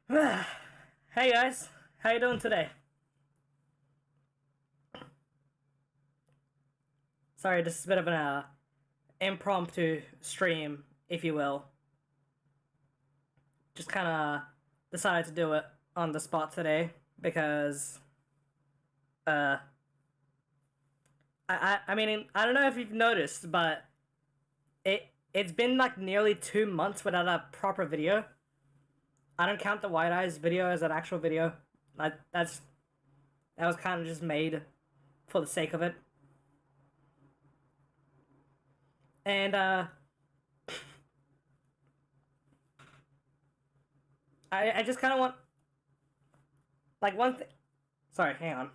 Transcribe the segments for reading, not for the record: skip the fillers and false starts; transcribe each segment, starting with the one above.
Hey guys, how you doing today? Sorry, this is a bit of an impromptu stream, if you will. Just kind of decided to do it on the spot today because uh, I mean I don't know if you've noticed, but it's been like nearly 2 months without a proper video. I don't count the White Eyes video as an actual video. That was kind of just made for the sake of it. And I just kind of want like one thing. Sorry, hang on.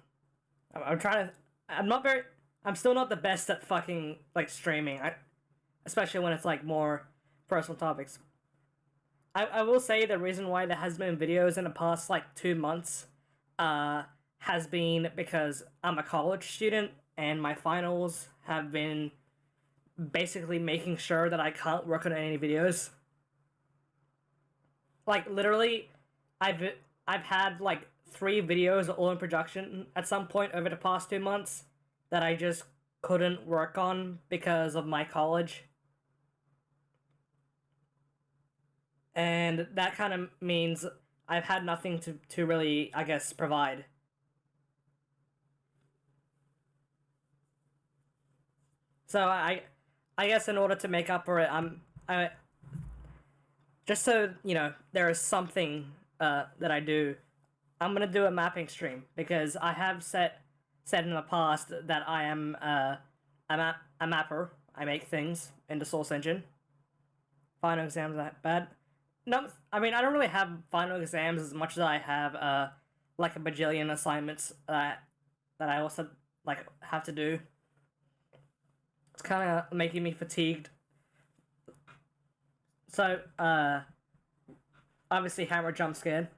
I'm trying to. I'm not very. I'm still not the best at fucking like streaming. Especially when it's like more personal topics. I will say the reason why there has been videos in the past like 2 months, has been because I'm a college student and my finals have been basically making sure that I can't work on any videos. Like literally, I've I've had like 3 videos all in production at some point over the past 2 months that I just couldn't work on because of my college. And that kind of means I've had nothing to really, I guess, provide. So I guess in order to make up for it, I just so you know there is something that I do. I'm gonna do a mapping stream because I have said in the past that I am a mapper. I make things in the Source Engine. Final exams that bad. No, I mean I don't really have final exams as much as I have like a bajillion assignments that I also like have to do. It's kind of making me fatigued. So obviously hammer jump scared.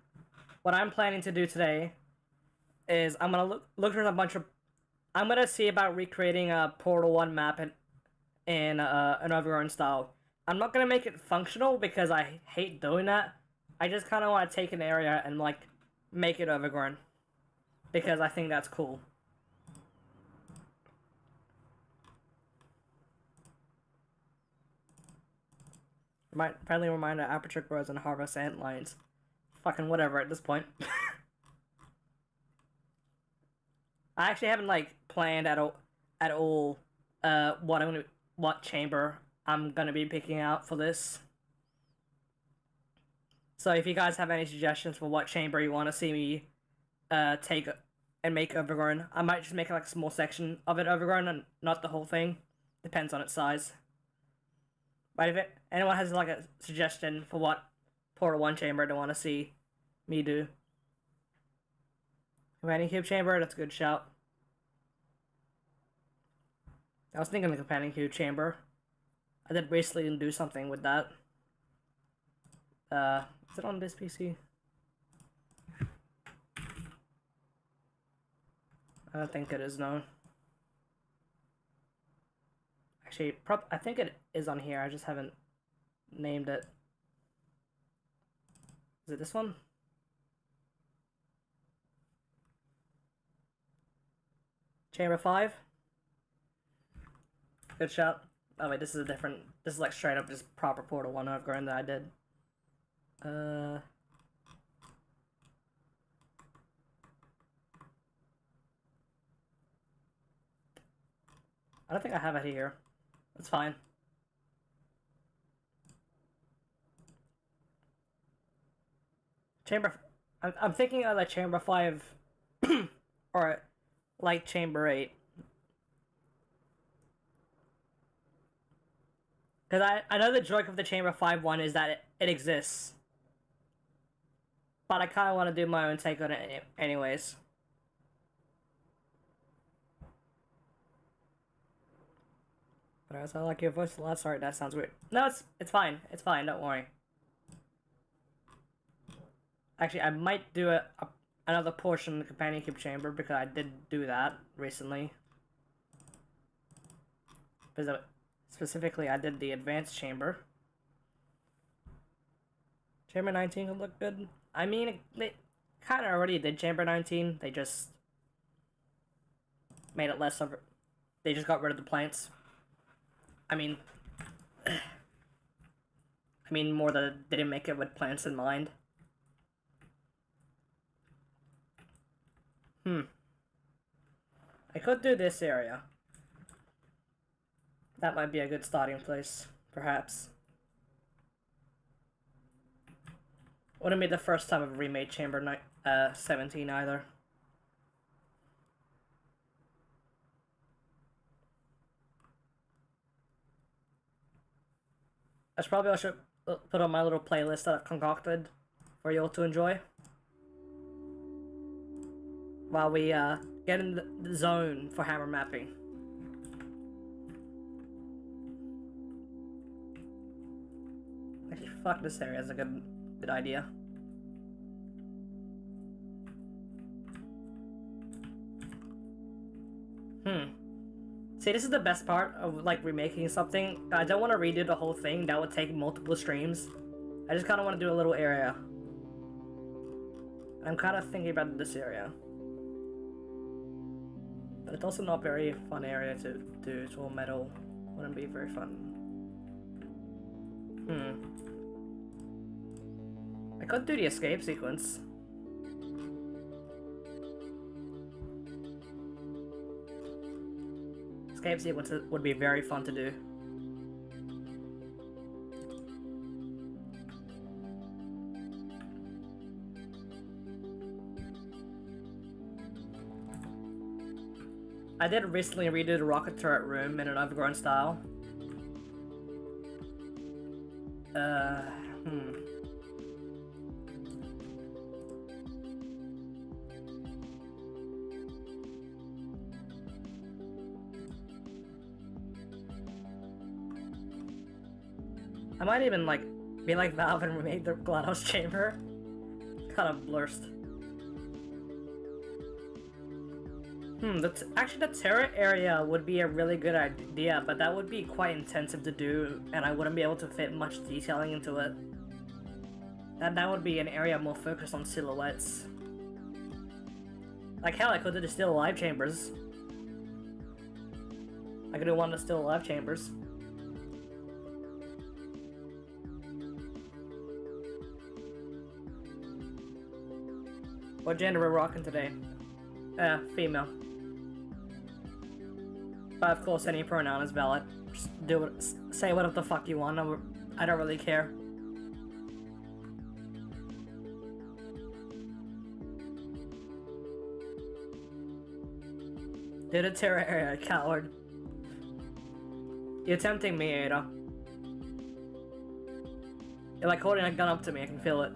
What I'm planning to do today is I'm gonna look at a bunch of. I'm gonna see about recreating a Portal One map in an overgrown style. I'm not gonna make it functional because I hate doing that. I just kind of want to take an area and like make it overgrown because I think that's cool. Friendly reminder: aperture grows and harvest ant lions. Fucking whatever at this point. I actually haven't like planned at all what chamber I'm gonna be picking out for this. So if you guys have any suggestions for what chamber you want to see me take and make overgrown, I might just make like a small section of it overgrown and not the whole thing. Depends on its size. But if anyone has like a suggestion for what Portal 1 chamber they want to see me do, Companion Cube chamber, that's a good shout. I was thinking the Companion Cube chamber. I did recently do something with that. Is it on this PC? I don't think it is, no. Actually, I think it is on here. I just haven't named it. Is it this one? Chamber 5? Good shot. Oh wait, this is a different. This is like straight up just proper Portal 1 overgrown that I did. I don't think I have it here. That's fine. Chamber. I'm thinking of like Chamber 5 or like Chamber 8. Because I know the joke of the Chamber 5 one is that it exists. But I kind of want to do my own take on it anyways. But I like your voice a lot. Sorry, that sounds weird. No, it's fine. It's fine. Don't worry. Actually, I might do another portion of the Companion Cube Chamber because I did do that recently. Specifically, I did the Advanced Chamber. Chamber 19 could look good. I mean, they kind of already did Chamber 19. They just made it less of it. They just got rid of the plants. I mean, more that they didn't make it with plants in mind. I could do this area. That might be a good starting place, perhaps. Wouldn't be the first time I've remade Chamber 17 either. That's probably what I should put on my little playlist that I've concocted for you all to enjoy. While we get in the zone for hammer mapping. Actually, fuck, this area is a good idea. See, this is the best part of like remaking something. I don't want to redo the whole thing. That would take multiple streams. I just kind of want to do a little area. I'm kind of thinking about this area. But it's also not a very fun area to do. It's all metal. Wouldn't be very fun. I could do the escape sequence. Escape sequence would be very fun to do. I did recently redo the rocket turret room in an overgrown style. I might even like be like Valve and remake the GLaDOS chamber. Kind of blurst. Actually the turret area would be a really good idea, but that would be quite intensive to do, and I wouldn't be able to fit much detailing into it. That would be an area more focused on silhouettes. Like hell, I could do the still alive chambers. I could do one of the still alive chambers. What gender are we rocking today? Female. But of course, any pronoun is valid. Just do it. Say whatever the fuck you want. I don't really care. Do the terror area, coward. You're tempting me, Ada. You're like holding a gun up to me. I can feel it.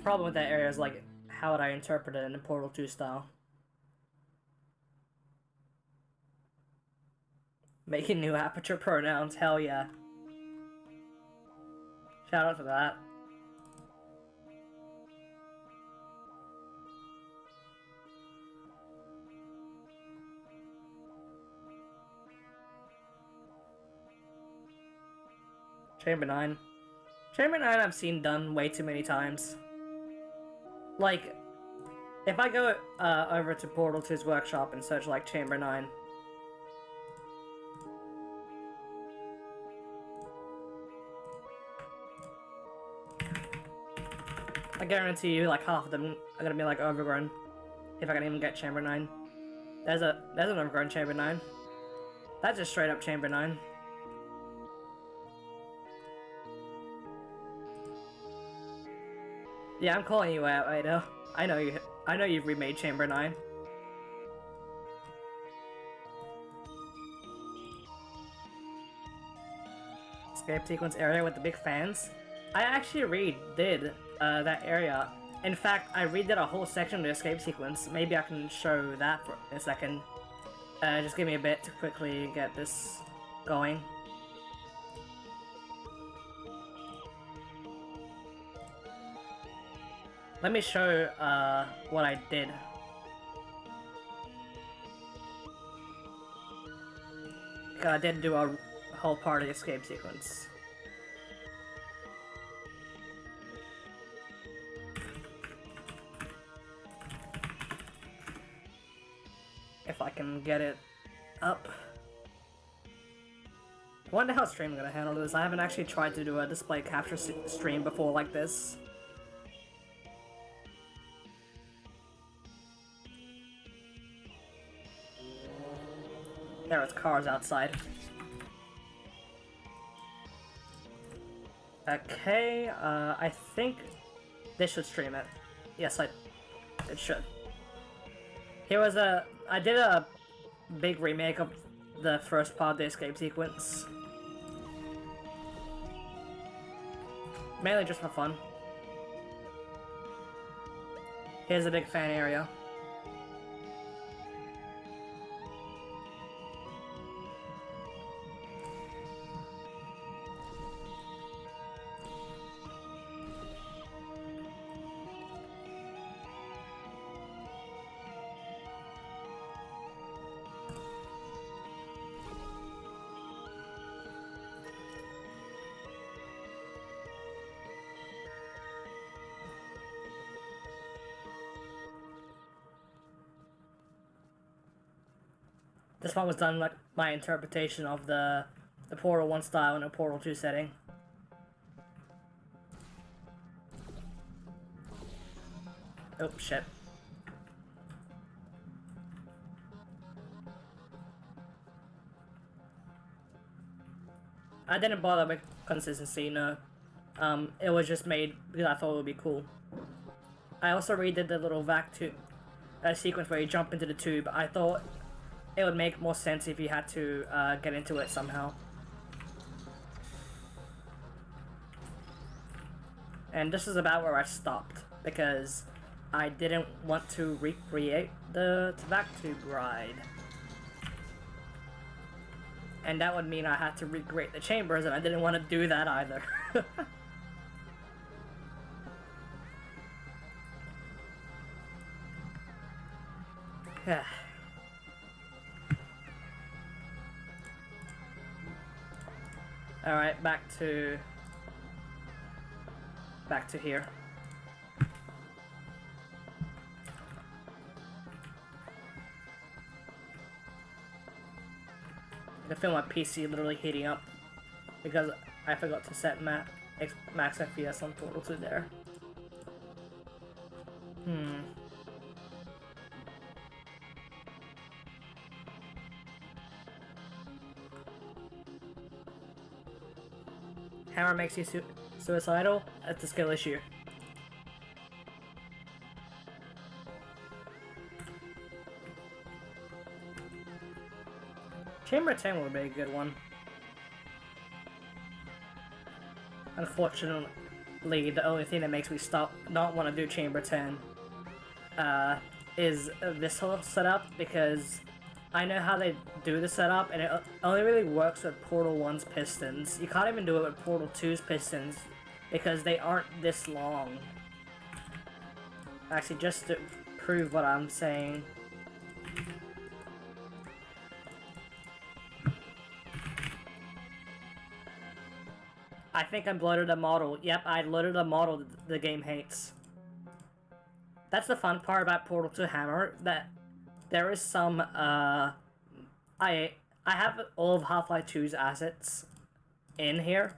Problem with that area is like, how would I interpret it in the Portal 2 style? Making new aperture pronouns, hell yeah. Shout out to that. Chamber 9. Chamber 9 I've seen done way too many times. Like, if I go over to Portal 2's workshop and search like Chamber 9, I guarantee you like half of them are gonna be like overgrown. If I can even get Chamber 9. There's an overgrown Chamber 9. That's just straight up Chamber 9. Yeah, I'm calling you out, Ada. I know you've remade Chamber 9. Escape sequence area with the big fans. I actually redid that area. In fact, I redid a whole section of the escape sequence. Maybe I can show that for a second. Just give me a bit to quickly get this going. Let me show what I did. week, I did do a whole party escape sequence. If I can get it up. I wonder how stream's gonna handle this. I haven't actually tried to do a display capture stream before like this. There are cars outside. Okay, I think this should stream it. Yes, it should. I did a big remake of the first part of the escape sequence. Mainly just for fun. Here's a big fan area. This one was done like my interpretation of the Portal 1 style and a Portal 2 setting. Oh shit. I didn't bother with consistency, no. It was just made because I thought it would be cool. I also redid the little vac tube sequence where you jump into the tube. I thought it would make more sense if you had to get into it somehow. And this is about where I stopped, because I didn't want to recreate the vac tube ride. And that would mean I had to recreate the chambers, and I didn't want to do that either. Yeah. Alright, back to here. I feel my PC literally heating up because I forgot to set max FPS on Portal 2 there. Hammer makes you suicidal? That's a skill issue. Chamber 10 would be a good one. Unfortunately, the only thing that makes me not want to do Chamber 10 is this whole setup, because I know how they do the setup, and it only really works with Portal 1's pistons. You can't even do it with Portal 2's pistons, because they aren't this long. Actually, just to prove what I'm saying. I think I loaded a model. Yep, I loaded a model the game hates. That's the fun part about Portal 2 Hammer, that there is some, I have all of Half-Life 2's assets in here.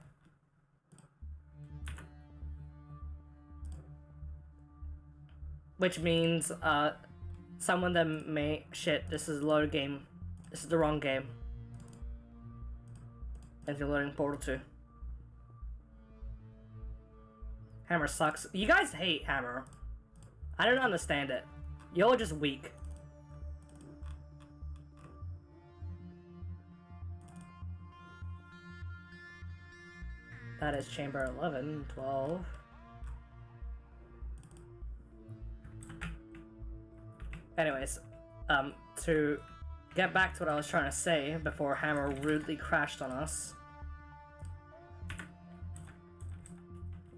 Which means, some of them may... Shit, this is a loaded game. This is the wrong game. And you're loading Portal 2. Hammer sucks. You guys hate Hammer. I don't understand it. You're just weak. That is chamber 11, 12. Anyways, to get back to what I was trying to say before Hammer rudely crashed on us.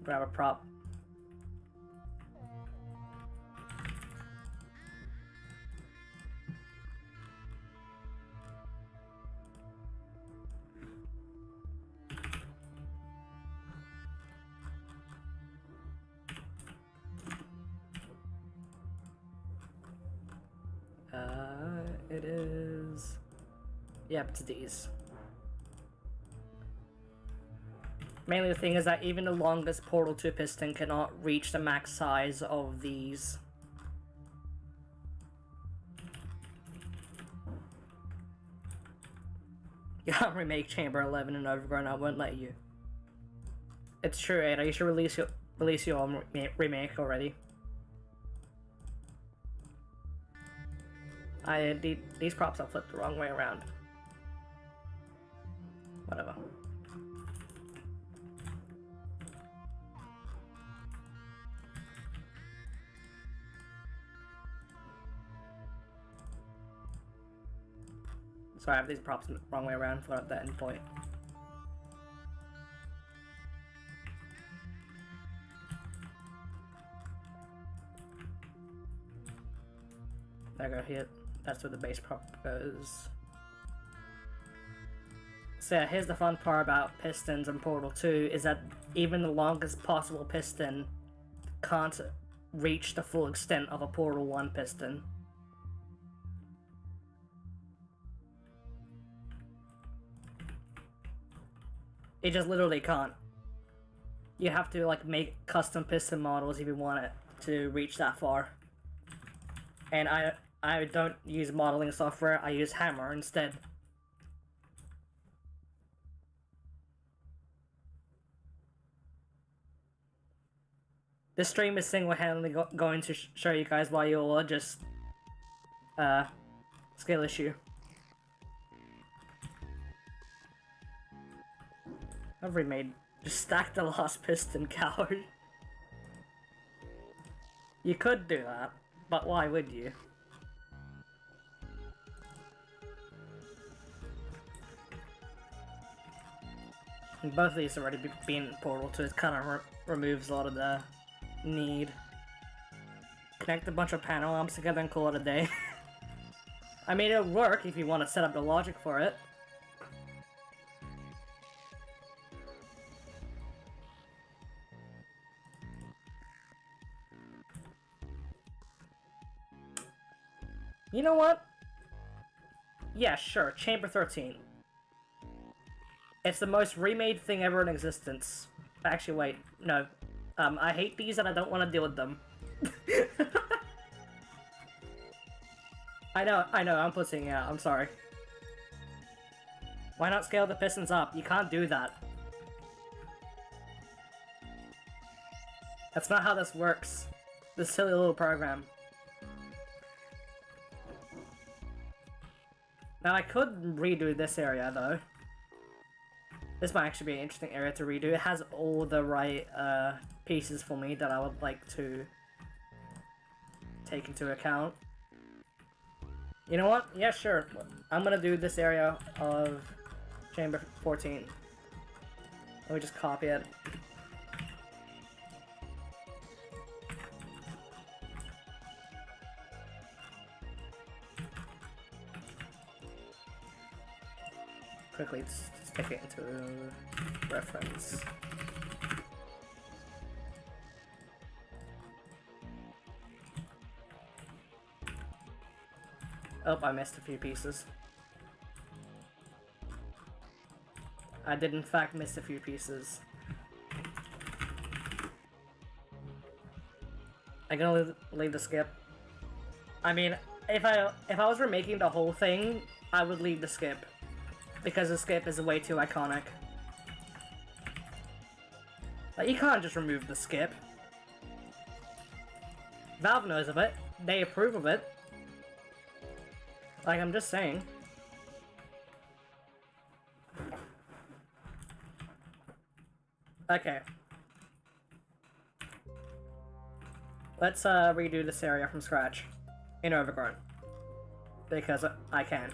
Grab a prop. It is... Yep, it's these. Mainly the thing is that even the longest Portal 2 piston cannot reach the max size of these. You can't remake Chamber 11 and Overgrown, I won't let you. It's true, Ada, you should release your own remake already. These props are flipped the wrong way around. Whatever. So I have these props the wrong way around for the end point. There go here. That's where the base prop goes. So yeah, here's the fun part about pistons in Portal 2 is that even the longest possible piston can't reach the full extent of a Portal 1 piston. It just literally can't. You have to like make custom piston models if you want it to reach that far. And I don't use modeling software, I use Hammer instead. This stream is single-handedly going to show you guys why you'll just skill issue. I've remade. Just stack the last piston, coward. You could do that, but why would you? And both of these have already been Portal 2, it kind of removes a lot of the need. Connect a bunch of panel arms together and call it a day. I mean, it'll work if you want to set up the logic for it. You know what? Yeah, sure, Chamber 13. It's the most remade thing ever in existence. Actually, wait, no. I hate these and I don't want to deal with them. I know, I'm pussing out, I'm sorry. Why not scale the pistons up? You can't do that. That's not how this works. This silly little program. Now I could redo this area though. This might actually be an interesting area to redo. It has all the right pieces for me that I would like to take into account. You know what? Yeah, sure. I'm gonna do this area of Chamber 14. Let me just copy it. Quickly stick it into reference. Oh, I missed a few pieces. I did in fact miss a few pieces. I'm gonna leave the skip. I mean, if I was remaking the whole thing, I would leave the skip. Because the skip is way too iconic. Like, you can't just remove the skip. Valve knows of it. They approve of it. Like, I'm just saying. Okay. Let's redo this area from scratch. In Overgrown. Because I can.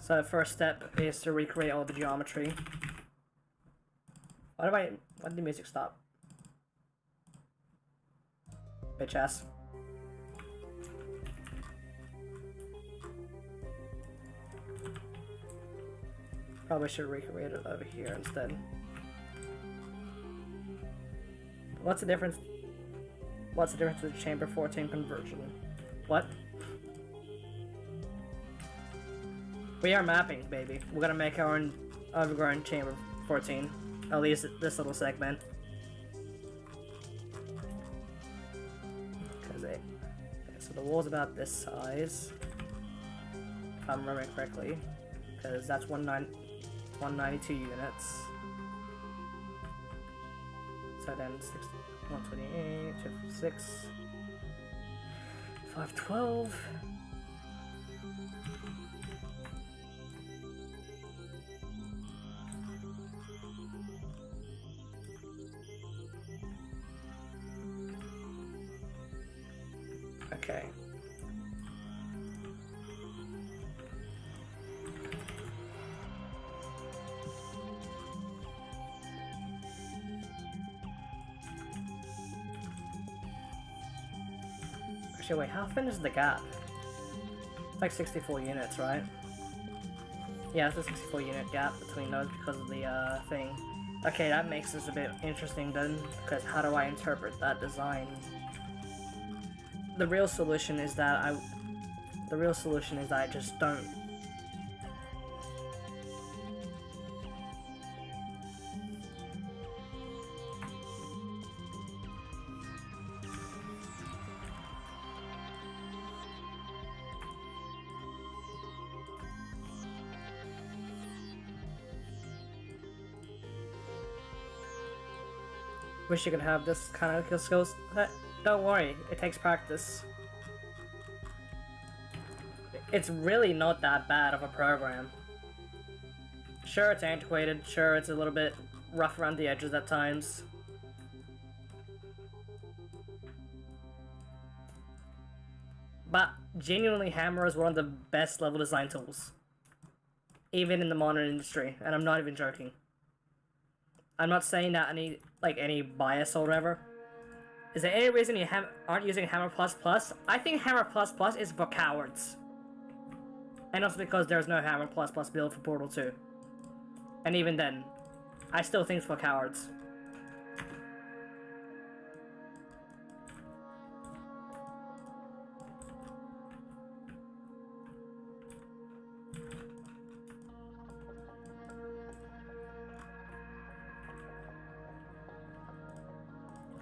So the first step is to recreate all the geometry. Why did the music stop? Bitch ass. Probably should recreate it over here instead. What's the difference? What's the difference with Chamber 14 conversion? What? We are mapping, baby. We're gonna make our own overgrown chamber 14. At least this little segment. So the wall's about this size, if I'm remembering correctly, because that's 192 units. So then 128, 256, 512. Okay. Actually, wait, how thin is the gap? It's like 64 units, right? Yeah, it's a 64 unit gap between those because of the thing. Okay, that makes this a bit interesting then, because how do I interpret that design? The real solution is that I just don't. Wish you could have this kind of skills. Don't worry, it takes practice. It's really not that bad of a program. Sure, it's antiquated, sure, it's a little bit rough around the edges at times. But genuinely, Hammer is one of the best level design tools. Even in the modern industry, and I'm not even joking. I'm not saying that any bias or whatever. Is there any reason you aren't using Hammer++? I think Hammer++ is for cowards. And also because there's no Hammer++ build for Portal 2. And even then, I still think it's for cowards.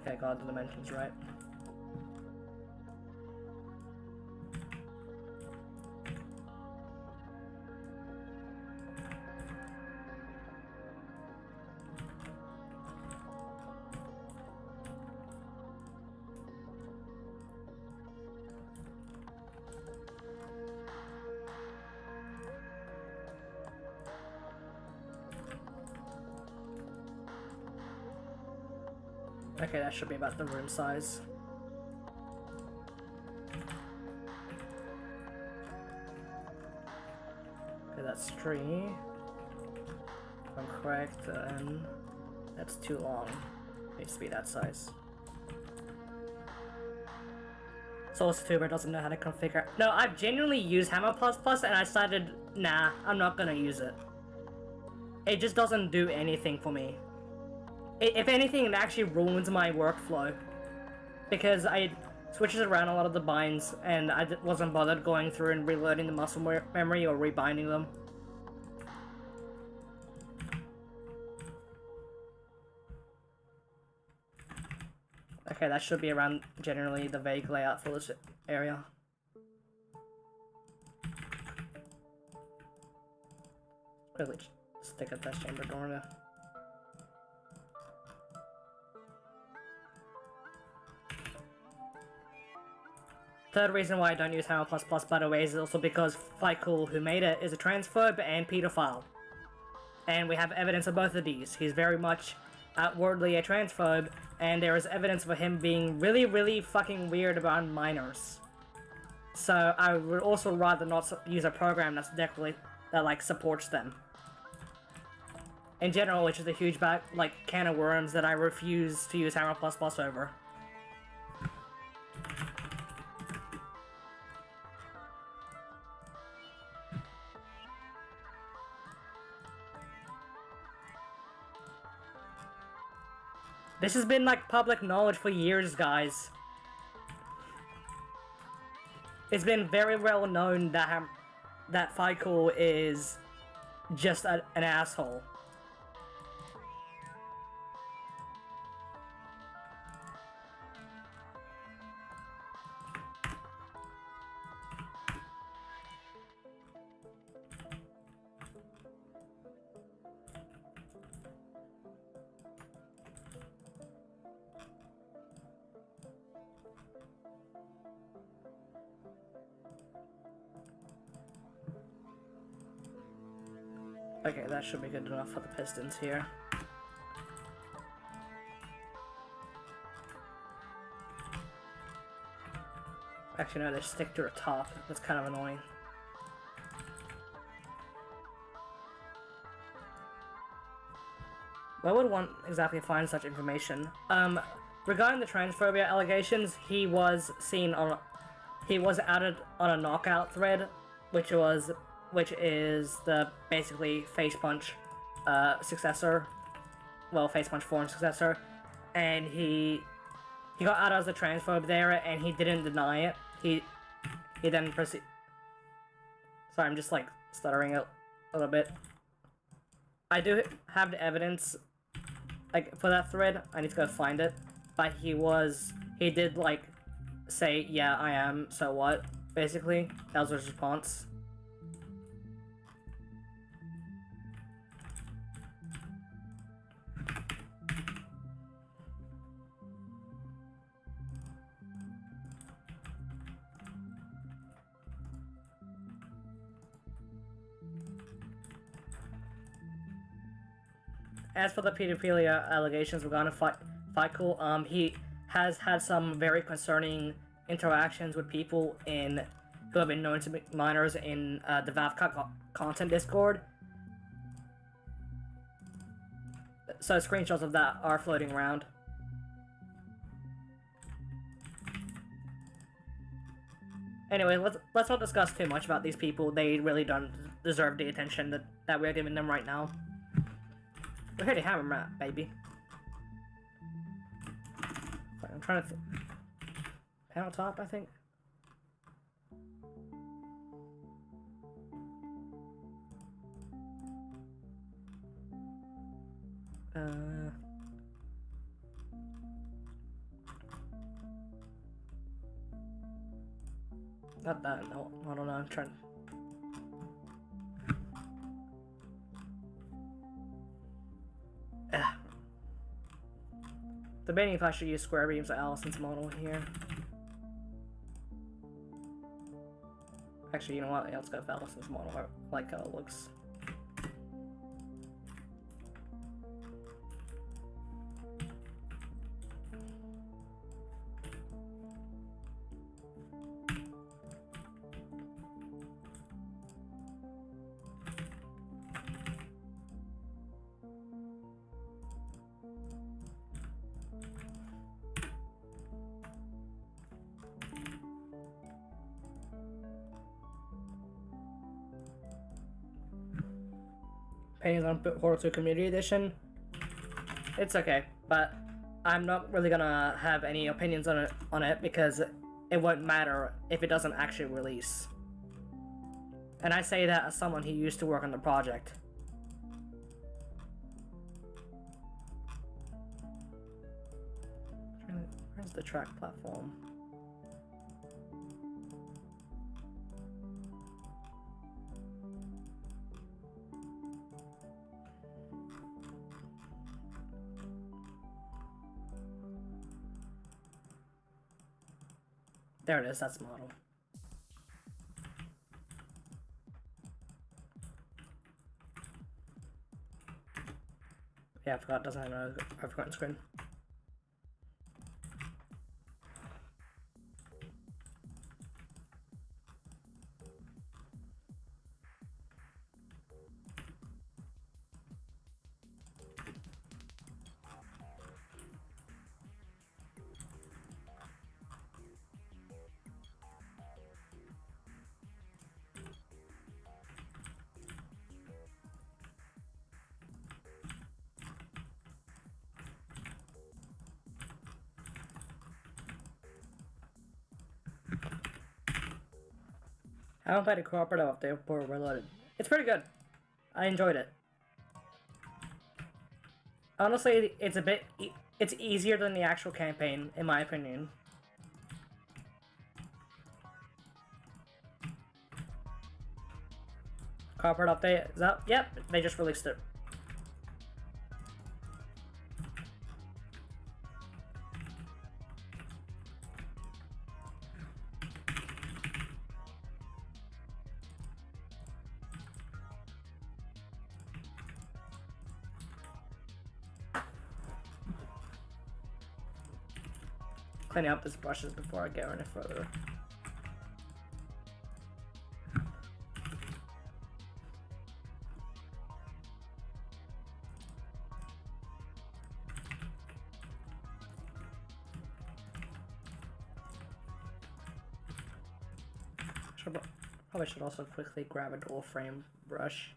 Okay, got the dimensions right. Okay, that should be about the room size. Okay, that's 3. If I'm correct, then that's too long. It needs to be that size. Source Tuber doesn't know how to configure. No, I've genuinely used Hammer++ and I decided, nah, I'm not gonna use it. It just doesn't do anything for me. If anything, it actually ruins my workflow. Because I switches around a lot of the binds, and I wasn't bothered going through and reloading the muscle memory or rebinding them. Okay, that should be around generally the vague layout for this area. Quickly stick a test chamber door there. Third reason why I don't use Hammer++, by the way, is also because Flycool, who made it, is a transphobe and pedophile. And we have evidence of both of these. He's very much outwardly a transphobe, and there is evidence of him being really, really fucking weird about minors. So I would also rather not use a program that supports them. In general, which is a huge can of worms that I refuse to use Hammer++ over. This has been public knowledge for years, guys. It's been very well known that that Fico is just an asshole. Okay, that should be good enough for the Pistons here. Actually, no, they stick to the top. That's kind of annoying. Why would one exactly find such information? Regarding the transphobia allegations, he was added on a knockout thread, which is the basically Face Punch successor, well, Face Punch forum successor, and he got added as a transphobe there, and he didn't deny it. He then proceed. Sorry, I'm just like stuttering a little bit. I do have the evidence, like, for that thread. I need to go find it, but he did like say, yeah, I am, so what, basically. That was his response. As for the pedophilia allegations regarding Fico, he has had some very concerning interactions with people who have been known to be minors in the Valve content Discord. So screenshots of that are floating around. Anyway, let's not discuss too much about these people. They really don't deserve the attention that we're giving them right now. We're here to hammer map, baby. Wait, I'm trying to panel top, I think. Not that, no, I don't know, I'm trying. Debating if I should use square beams or Allison's model here. Actually, you know what? Yeah, let's go with Allison's model. I like how it looks. Paintings on Portal 2 Community Edition. It's okay, but I'm not really gonna have any opinions on it because it won't matter if it doesn't actually release. And I say that as someone who used to work on the project. Where's the track platform? There it is, that's the model. Yeah, I forgot it doesn't have a overcurrent screen. I haven't played a cooperative update before Reloaded. It's pretty good. I enjoyed it. Honestly, it's a bit... it's easier than the actual campaign, in my opinion. Cooperative update is out? Yep, they just released it. Cleaning up these brushes before I go any further. Probably should also quickly grab a dual frame brush.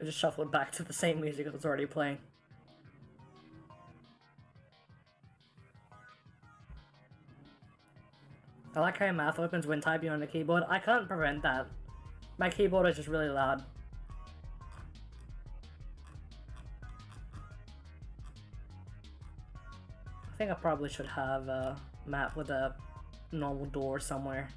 I just shuffle it back to the same music that was already playing. I like how your mouth opens when typing on the keyboard. I can't prevent that. My keyboard is just really loud. I think I probably should have a map with a normal door somewhere.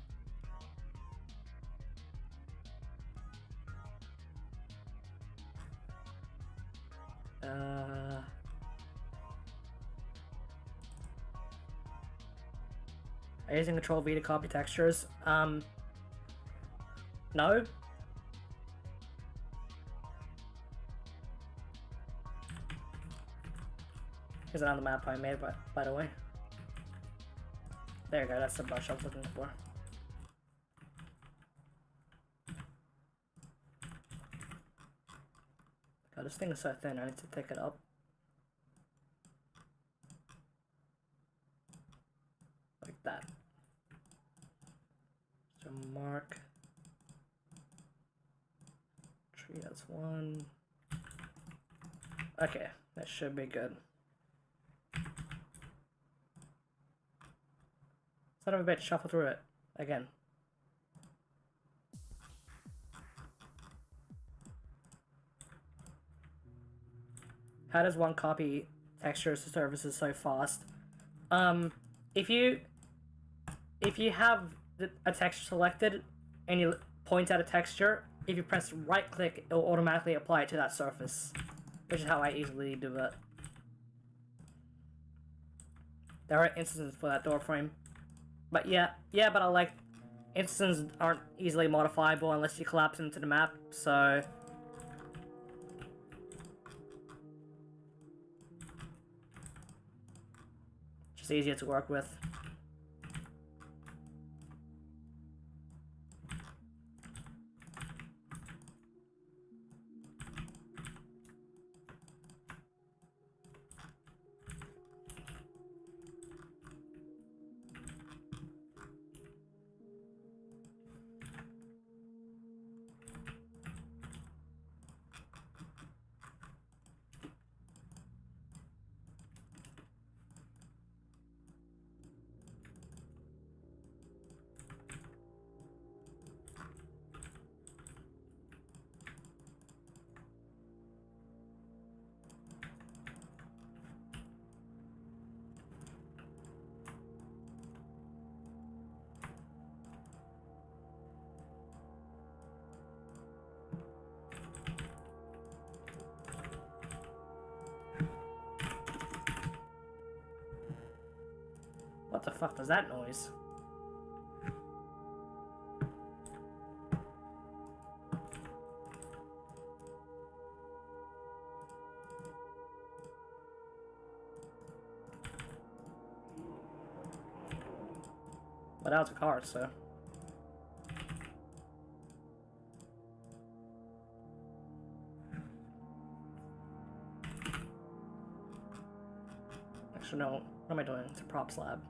Are you using Control V to copy textures? No. Here's another map I made, by the way. There you go, that's the brush I was looking for. God, this thing is so thin, I need to pick it up. Like that. So mark. Tree as one. Okay, that should be good. Son of a bitch, shuffle through it again. How does one copy textures to surfaces so fast? If you have a texture selected and you point at a texture, if you press right click, it will automatically apply it to that surface, which is how I easily do it. There are instances for that door frame. But yeah, but I like instances aren't easily modifiable unless you collapse into the map, so just easier to work with. What the fuck was that noise? But that was a car, so. Actually, no. What am I doing? It's a props lab.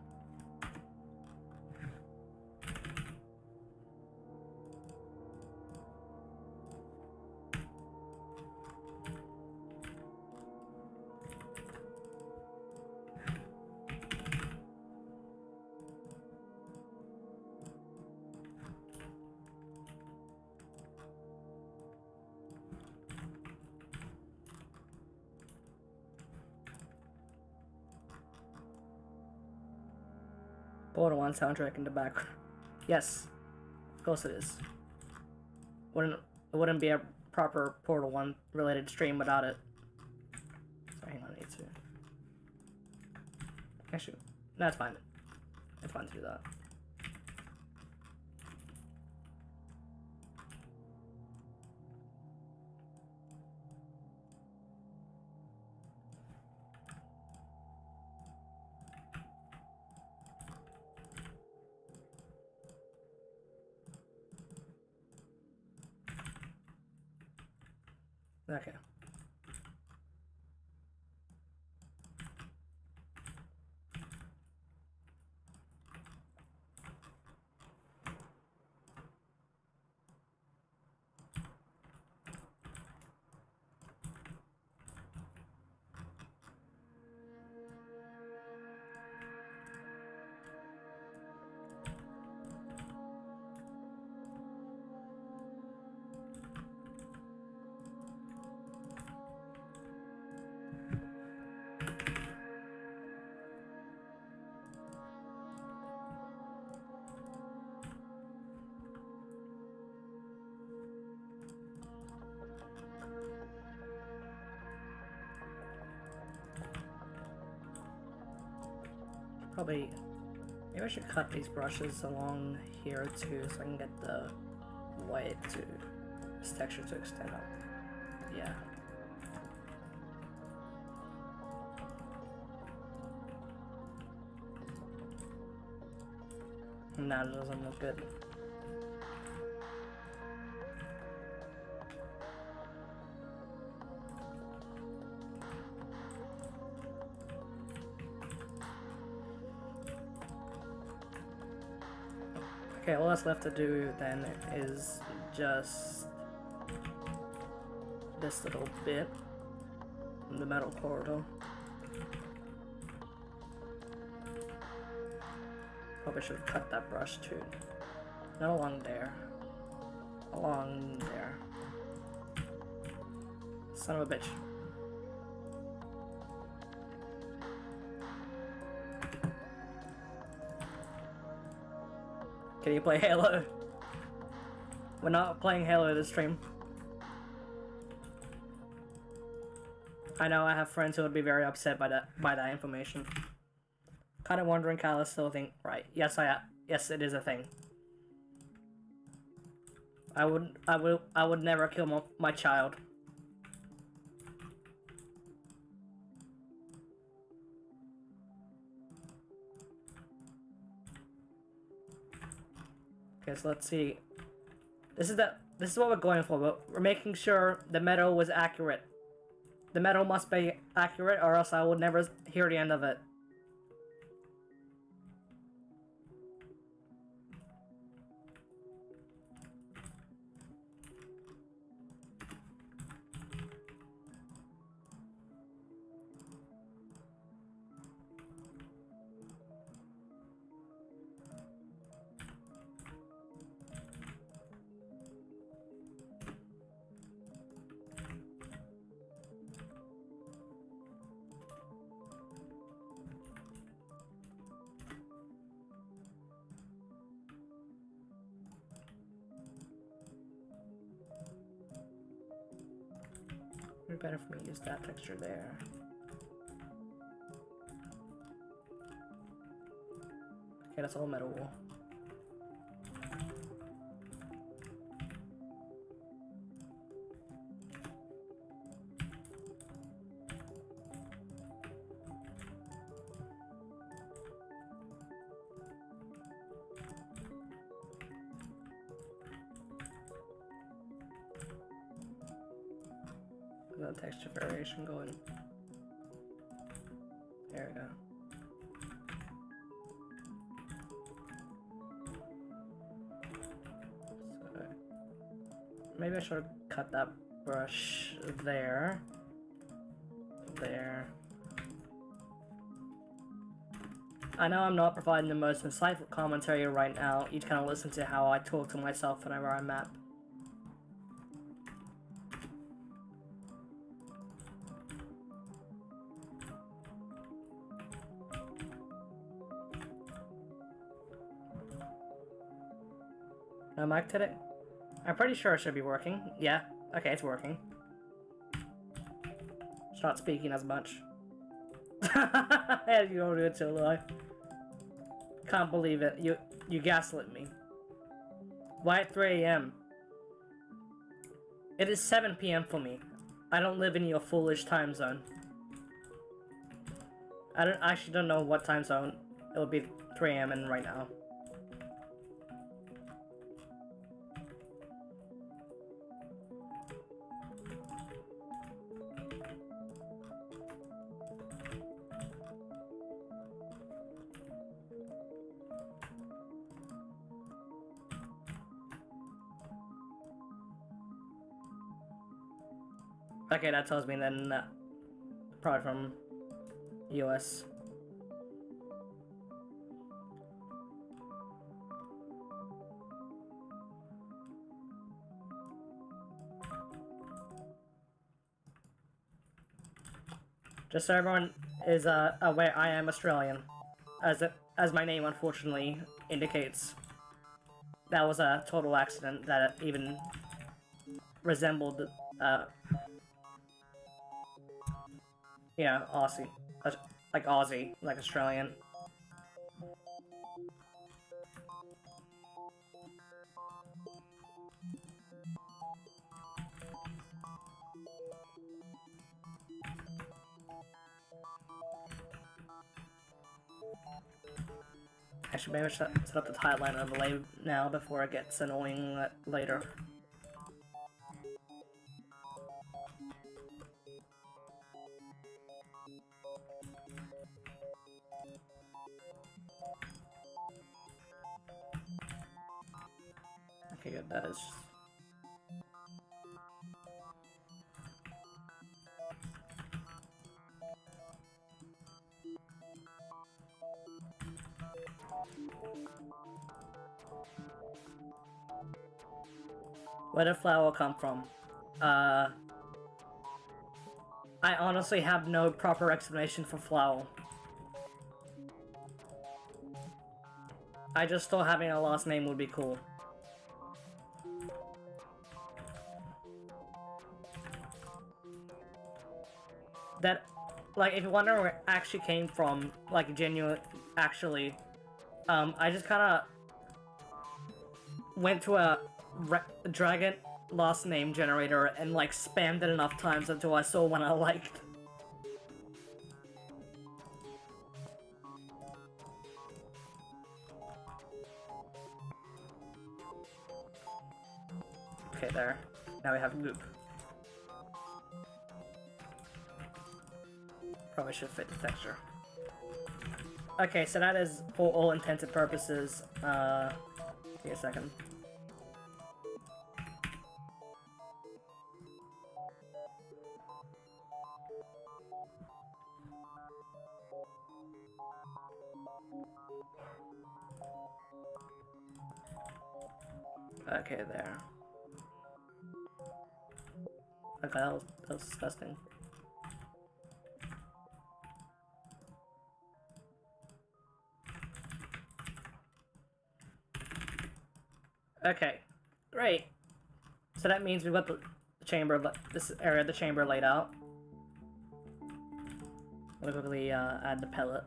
Portal 1 soundtrack in the background. Yes, of course it is. It wouldn't be a proper Portal 1 related stream without it. So hang on, I need to... Actually, that's fine. It's fine to do that. Okay. Probably, maybe I should cut these brushes along here too, so I can get the white to this texture to extend up. Yeah. Nah, it doesn't look good. Okay, all that's left to do then is just this little bit in the metal corridor. Probably should have cut that brush too. Not along there. Along there. Son of a bitch. Can you play Halo? We're not playing Halo this stream. I know I have friends who would be very upset by that information. Kind of wondering, Kyle, still think right? Yes, yes, it is a thing. I would never kill my child. Okay, so let's see. This is what we're going for. We're making sure the metal was accurate. The metal must be accurate, or else I would never hear the end of it. It'd be better for me to use that texture there. Okay, that's all metal. The texture variation going. There we go. So maybe I should cut that brush there. There. I know I'm not providing the most insightful commentary right now. You kind of listen to how I talk to myself whenever I map. No mic today? I'm pretty sure it should be working. Yeah. Okay, it's working. It's not speaking as much. You don't do it too low. Can't believe it. You gaslit me. Why at 3 a.m.? It is 7 p.m. for me. I don't live in your foolish time zone. I actually don't know what time zone it would be 3 a.m. in right now. Okay, that tells me then probably from US. Just so everyone is aware, I am Australian, as my name unfortunately indicates. That was a total accident that even resembled yeah, Aussie. Like Aussie, like Australian. I should maybe set up the timeline overlay now before it gets annoying later. Okay, good, that is... Where did flour come from? I honestly have no proper explanation for flour. I just thought having a last name would be cool. That, like, if you wonder where it actually came from, like, genuine, actually, I just kinda went to a dragon last name generator and, like, spammed it enough times until I saw one I liked. Okay, there. Now we have loop. Probably should fit the texture. Okay, so that is, for all intents and purposes, give me a second. Okay, there. Okay, that was disgusting. Okay, great. So that means we've got the chamber, this area of the chamber laid out. I'm gonna quickly add the pellet.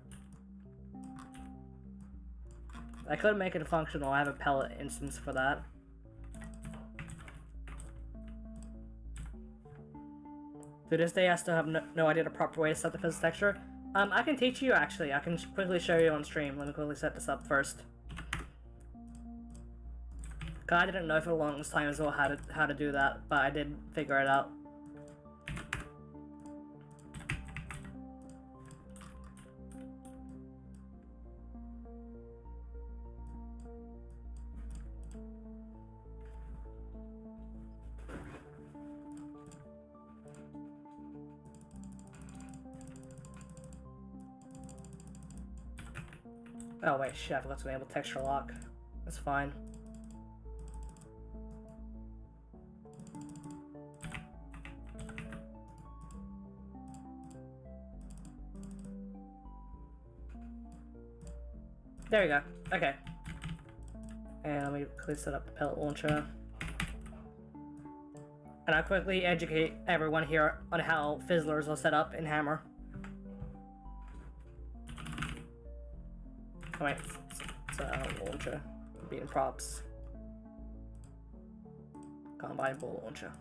I could make it functional. I have a pellet instance for that. To this day, I still have no idea the proper way to set the physics texture. I can teach you, actually. I can quickly show you on stream. Let me quickly set this up first. Cause I didn't know for the longest time as well how to do that, but I did figure it out. Oh wait, shit, I forgot to enable texture lock. That's fine. There we go. Okay. And let me quickly set up the pellet launcher. And I'll quickly educate everyone here on how fizzlers are set up in Hammer. Oh, wait, it's a launcher. Being props. Combine ball launcher.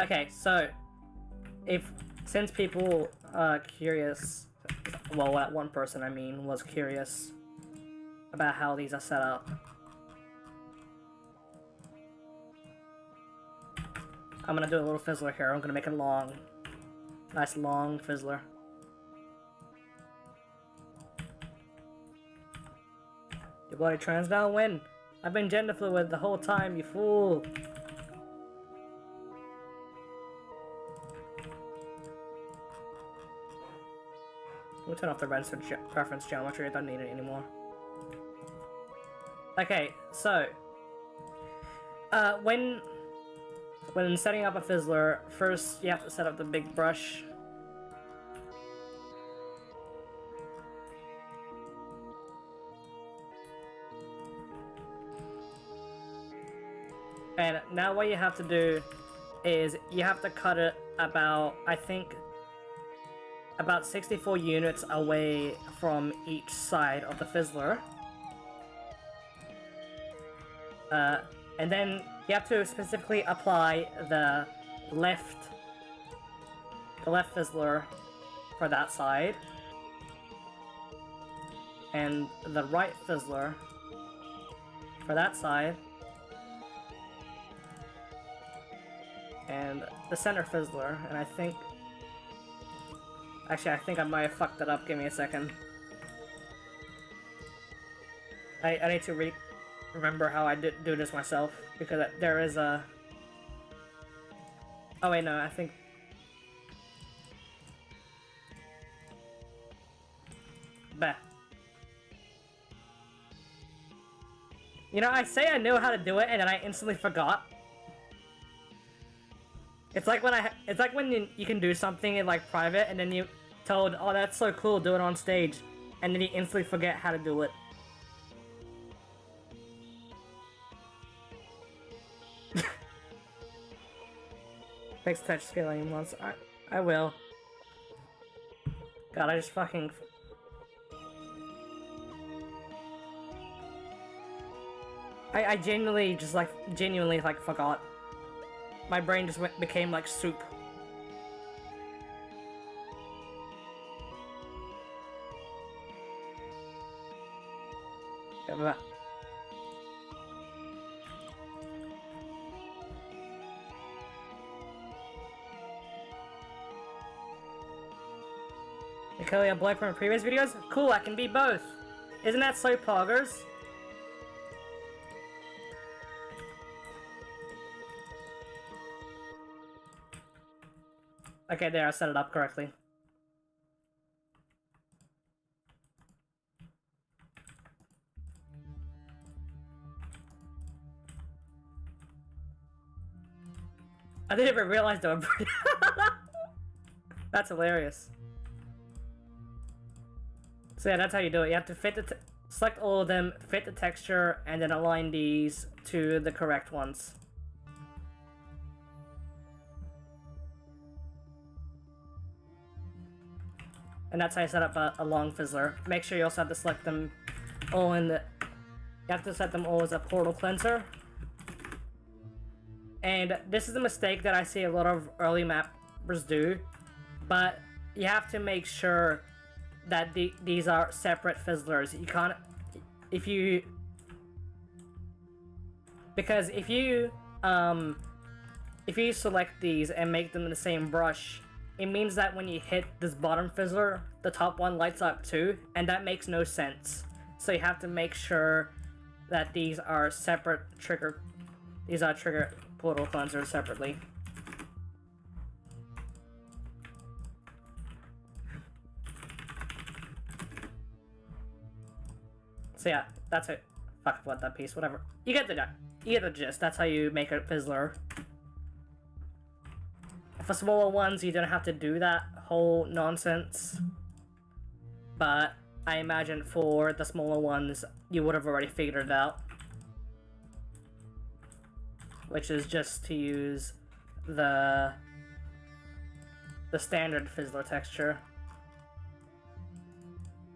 Okay, so since people are curious, well, that one person I mean was curious about how these are set up, I'm gonna do a little fizzler here. I'm gonna make it long, nice long fizzler. You bloody trans now win. I've been gender fluid the whole time, you fool. We'll turn off the registered preference geometry. I don't need it anymore. Okay, so when setting up a fizzler, first you have to set up the big brush. And now what you have to do is you have to cut it about, I think, about 64 units away from each side of the fizzler. And then you have to specifically apply the left fizzler for that side, and the right fizzler for that side, and the center fizzler. And I think, actually, I think I might have fucked it up. Give me a second. I need to remember how I do this myself, because there is a... Oh wait, no, I think... Bah. You know, I say I knew how to do it, and then I instantly forgot. It's like when you can do something in like private, and then you told, "Oh, that's so cool, do it on stage," and then you instantly forget how to do it. Fix touch scaling once. I will. God, I just fucking... I genuinely forgot. My brain just became like soup. Kelly, a boy from previous videos? Cool, I can be both. Isn't that so poggers? Okay, there, I set it up correctly. I didn't even realize they were That's hilarious. So yeah, that's how you do it. You have to fit select all of them, fit the texture, and then align these to the correct ones. And that's how you set up a long fizzler. Make sure you also have to select them all in the... You have to set them all as a portal cleanser. And this is a mistake that I see a lot of early mappers do, but you have to make sure that these are separate fizzlers. You can't... Because if you select these and make them in the same brush, it means that when you hit this bottom fizzler, the top one lights up too, and that makes no sense. So you have to make sure that these are separate trigger... These are trigger portal cleansers separately. So yeah, that's it. Fuck about that piece, whatever. You get the gist. That's how you make a fizzler. For smaller ones, you don't have to do that whole nonsense. But I imagine for the smaller ones, you would have already figured it out. Which is just to use the standard fizzler texture.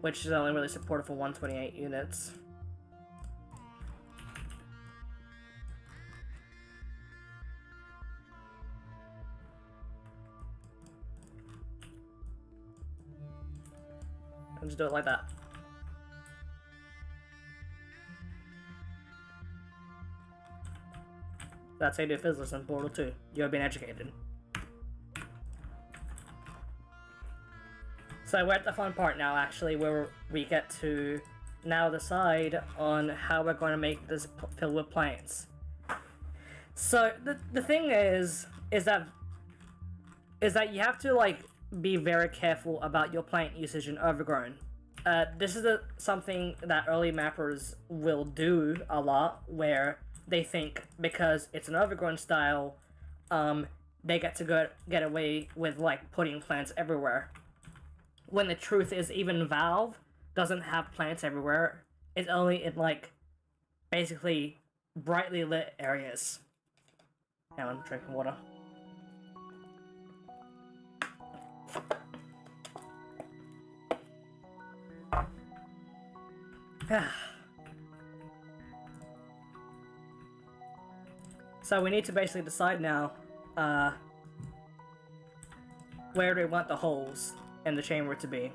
Which is only really supported for 128 units. And just do it like that. That's how you do fizzlers in Portal 2. You have been educated. So we're at the fun part now, actually, where we get to now decide on how we're going to make this filled with plants. So the thing is that you have to like be very careful about your plant usage in Overgrown. This is something that early mappers will do a lot, where they think because it's an Overgrown style, they get to get away with like putting plants everywhere. When the truth is, even Valve doesn't have plants everywhere. It's only in like basically brightly lit areas. Now I'm drinking water. So we need to basically decide now, where do we want the holes in the chamber to be.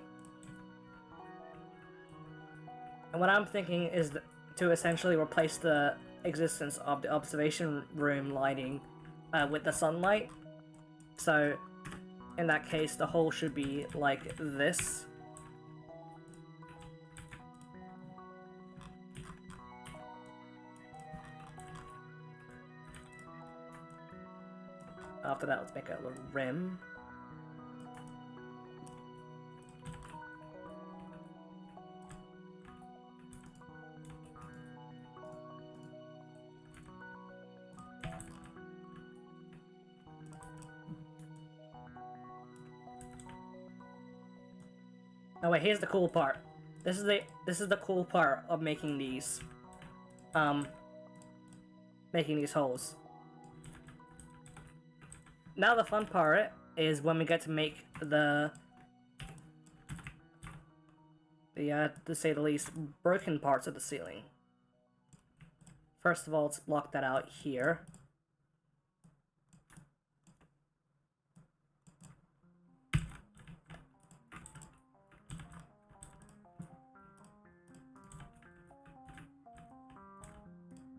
And what I'm thinking is to essentially replace the existence of the observation room lighting with the sunlight. So in that case, the hole should be like this. After that, let's make a little rim. Oh wait, here's the cool part. This is the cool part of making these holes. Now the fun part is when we get to make to say the least, broken parts of the ceiling. First of all, let's block that out here.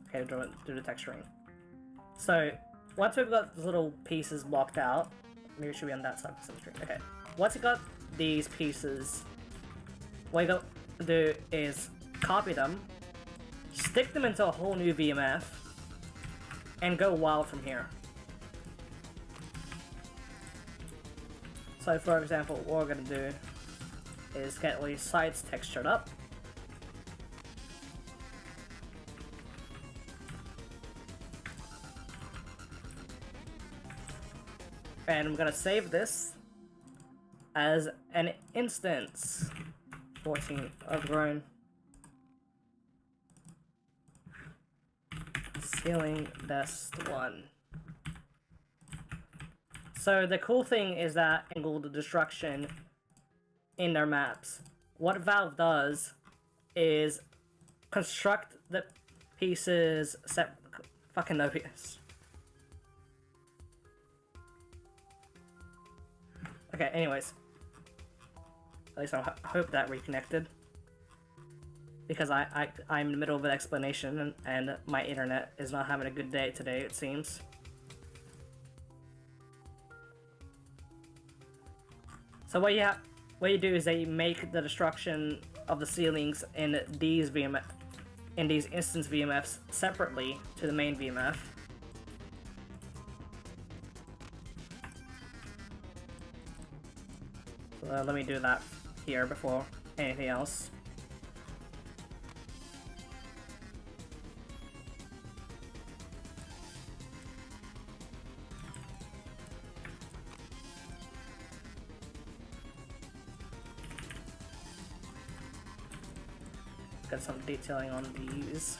Okay, do the texturing. So, once we've got the little pieces blocked out, maybe it should be on that side of the screen. Okay. Once you got these pieces, what you got to do is copy them, stick them into a whole new VMF, and go wild from here. So, for example, what we're going to do is get all these sides textured up. And I'm gonna save this as an instance. 14 overgrown. Ceiling dust 1. So the cool thing is that angle the destruction in their maps. What Valve does is construct the pieces fucking obvious. Okay, anyways. At least I hope that reconnected. Because I'm in the middle of an explanation and my internet is not having a good day today, it seems. So what you do is that you make the destruction of the ceilings in these instance VMFs separately to the main VMF. Let me do that here before anything else. get some detailing on these.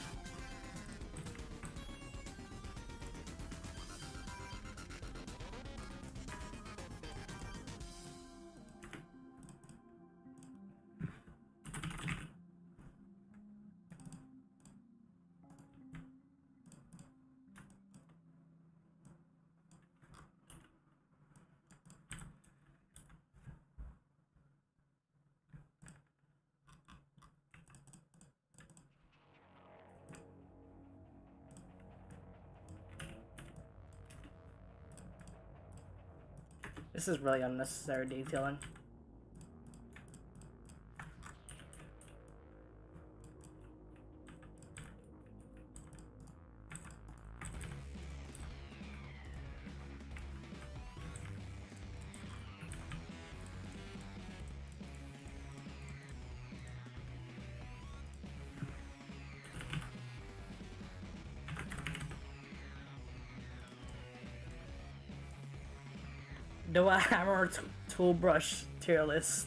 This is really unnecessary detailing. Do a hammer tool brush tier list.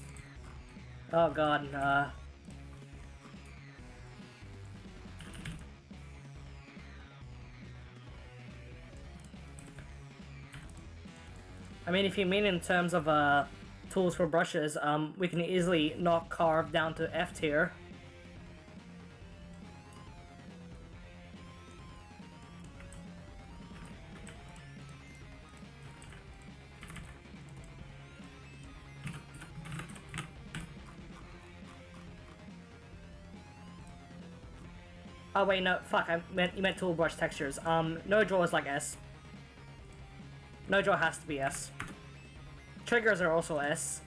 Oh god, I mean, if you mean in terms of tools for brushes, we can easily knock carve down to F tier. Oh wait, no, fuck, you meant tool brush textures. No draw is like S. No draw has to be S. Triggers are also S.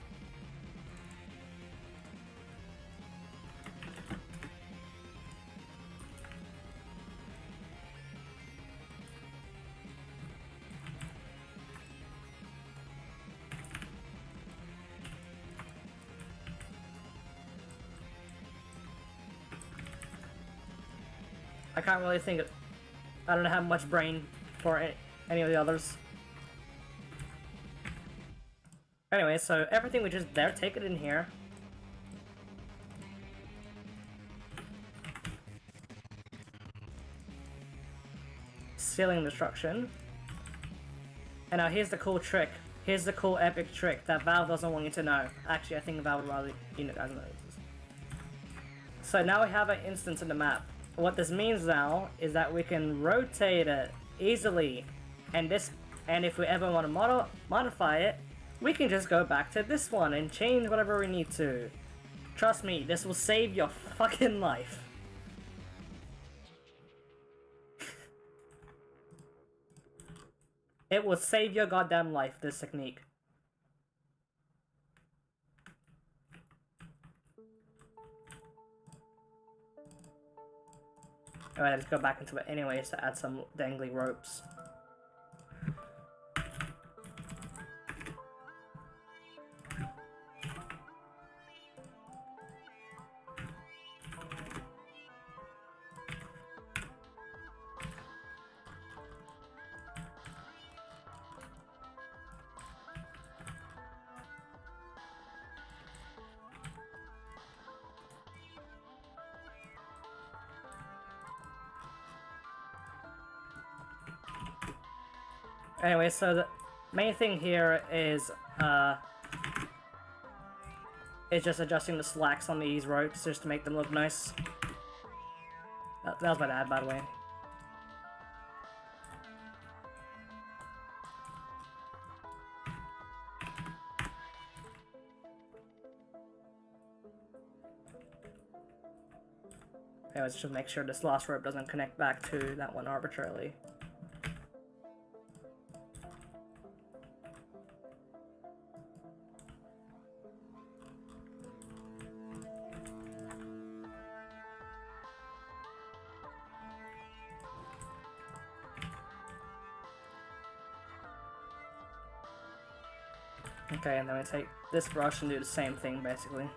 I can't really think of, I don't have much brain for any of the others. Anyway, so everything we just there, take it in here. Ceiling destruction. And now here's the cool trick. Here's the cool epic trick that Valve doesn't want you to know. Actually, I think Valve would rather you guys know this. So now we have an instance in the map. What this means now is that we can rotate it easily, and if we ever want to modify it, we can just go back to this one and change whatever we need to. Trust me, this will save your fucking life. It will save your goddamn life, this technique. Alright, let's go back into it anyways to add some dangly ropes. Anyway, so the main thing here is just adjusting the slacks on these ropes just to make them look nice. That was my dad, by the way. Anyways, just make sure this last rope doesn't connect back to that one arbitrarily. Okay, and then we take this brush and do the same thing, basically.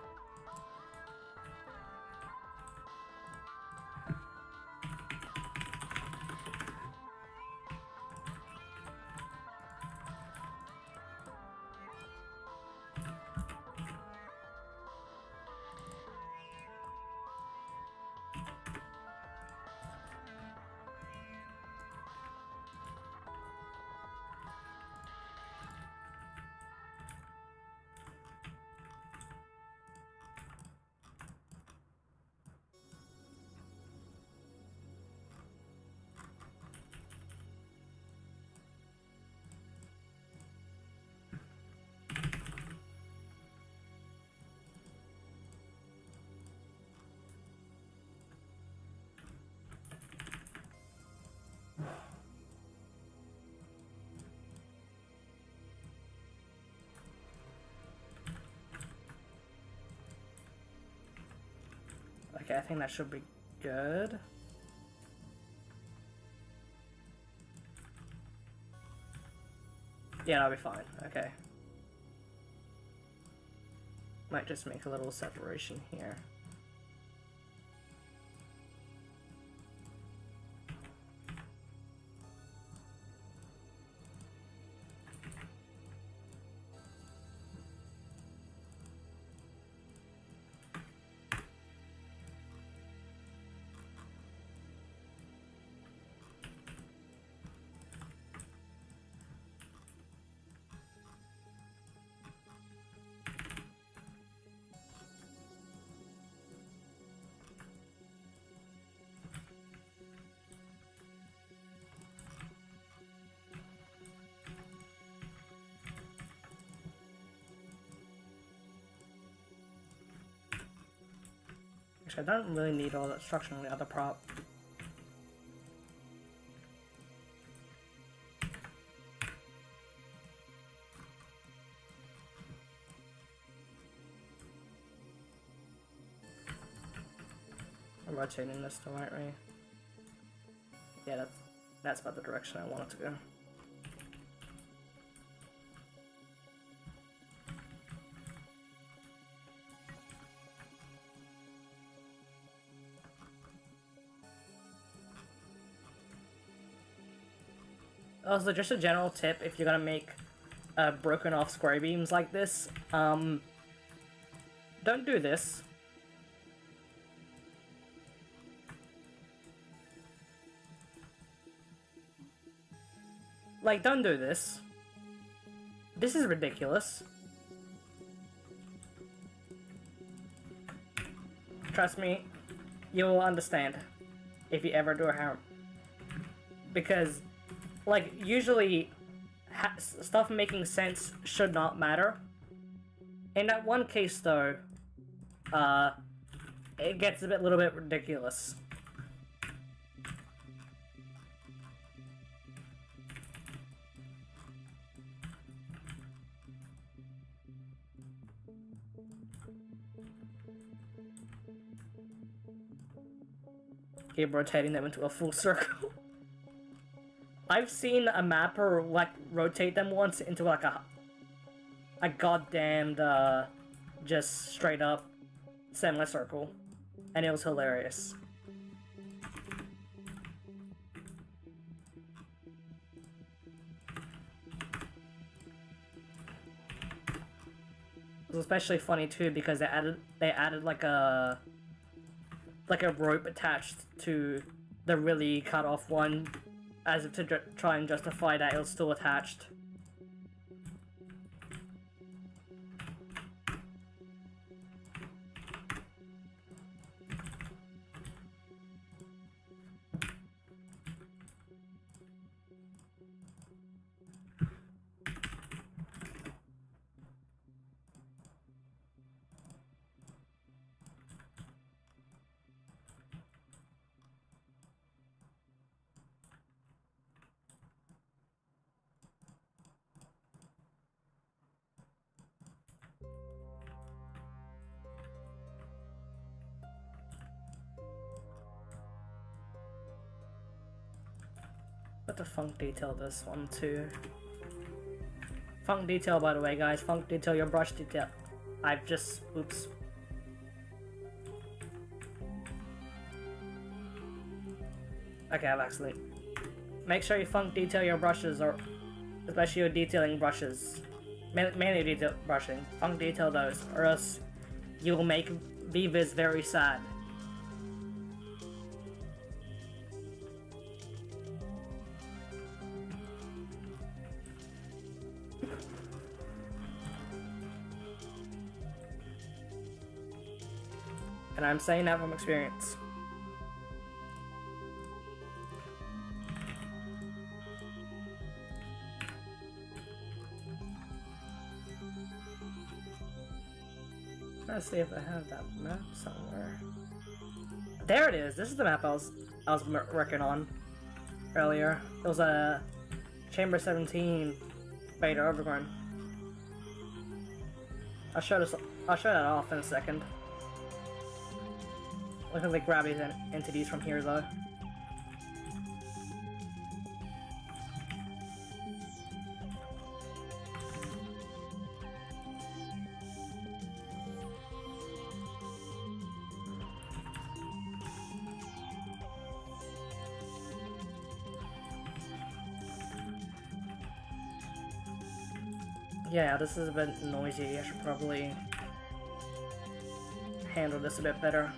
Okay, I think that should be good. Yeah, that'll be fine. Okay. Might just make a little separation here. Actually, I don't really need all that structure on the other prop. I'm rotating this the right way. Yeah, that's about the direction I want it to go. Also, just a general tip, if you're gonna make broken off square beams like this, don't do this. Like, don't do this. This is ridiculous. Trust me, you will understand if you ever do a hammer. Because, like, usually stuff making sense should not matter. In that one case, though, it gets a little bit ridiculous. Keep rotating them into a full circle. I've seen a mapper, like, rotate them once into, like, a goddamned, just straight up semicircle. And it was hilarious. It was especially funny, too, because they added like a rope attached to the really cut off one, as if to try and justify that it was still attached. Let the funk detail this one too. Funk detail, by the way, guys. Funk detail your brush detail. I've just... oops. Okay, I've actually... Make sure you funk detail your brushes, or especially your detailing brushes. Mainly detail brushing. Funk detail those, or else you will make VViz very sad. And I'm saying that from experience. Let's see if I have that map somewhere. There it is. This is the map I was working on earlier. It was a Chamber 17 beta overgrown. I'll show that off in a second. Looks like grab these entities from here though. Yeah, this is a bit noisy. I should probably handle this a bit better.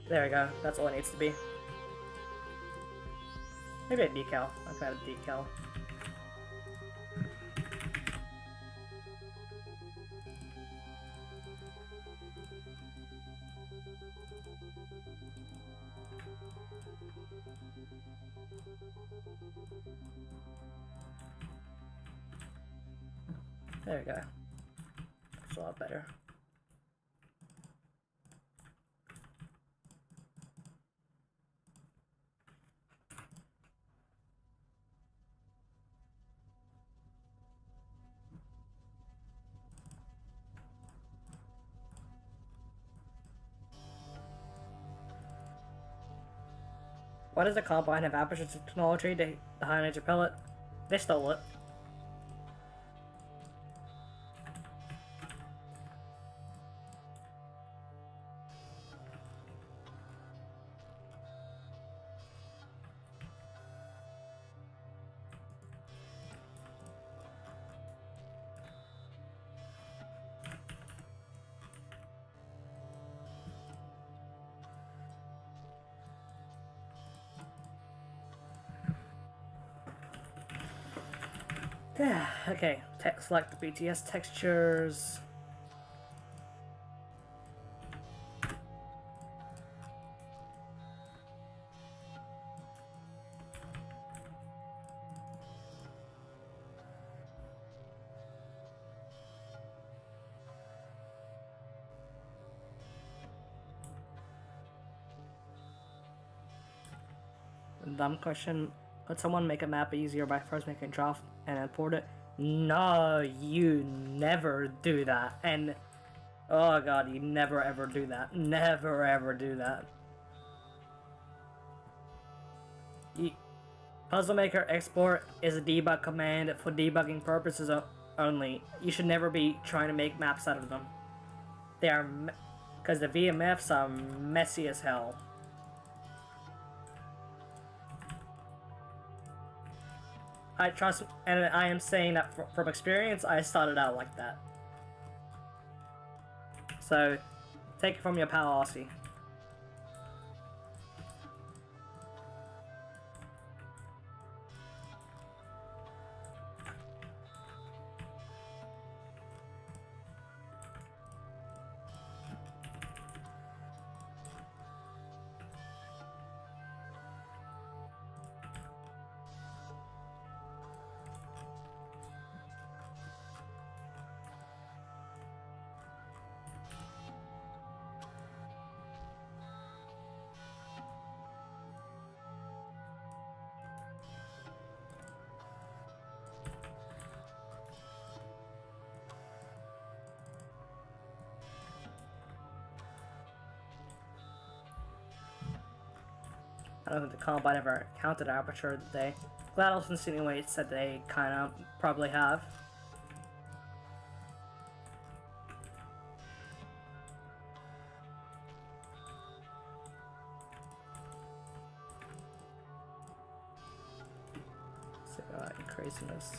There we go. That's all it needs to be. Maybe a decal. I can add a decal. There we go. That's a lot better. Why does the Combine have aperture technology to the high energy pellet? They stole it. Okay, select the BTS textures. Dumb question. Could someone make a map easier by first making a draft and import it? No, you never do that. And oh god, you never ever do that. Never ever do that. Puzzle Maker export is a debug command for debugging purposes only. You should never be trying to make maps out of them. They are, because the VMFs are messy as hell. I trust, and I am saying that from experience, I started out like that. So, take it from your pal Aussie. I don't think the Combine ever counted aperture today. GLaDOS insinuates that they kinda probably have. So, increasing this.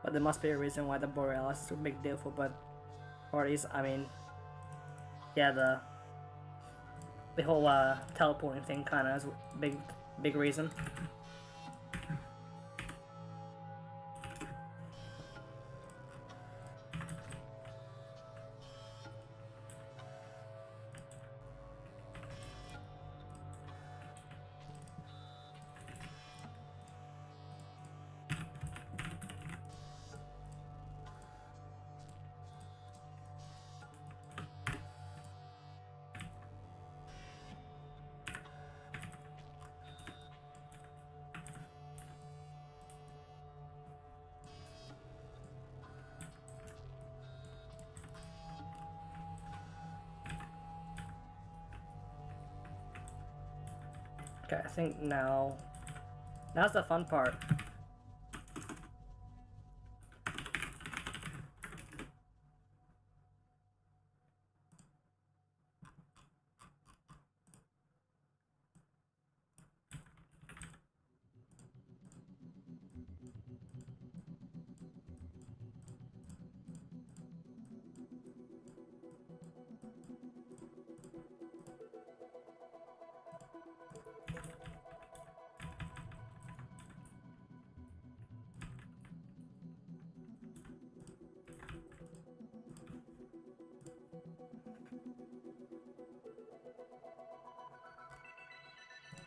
But there must be a reason why the Borealis is a big deal for both parties. I mean, yeah, the whole teleporting thing kind of is a big reason. Okay, I think now's the fun part.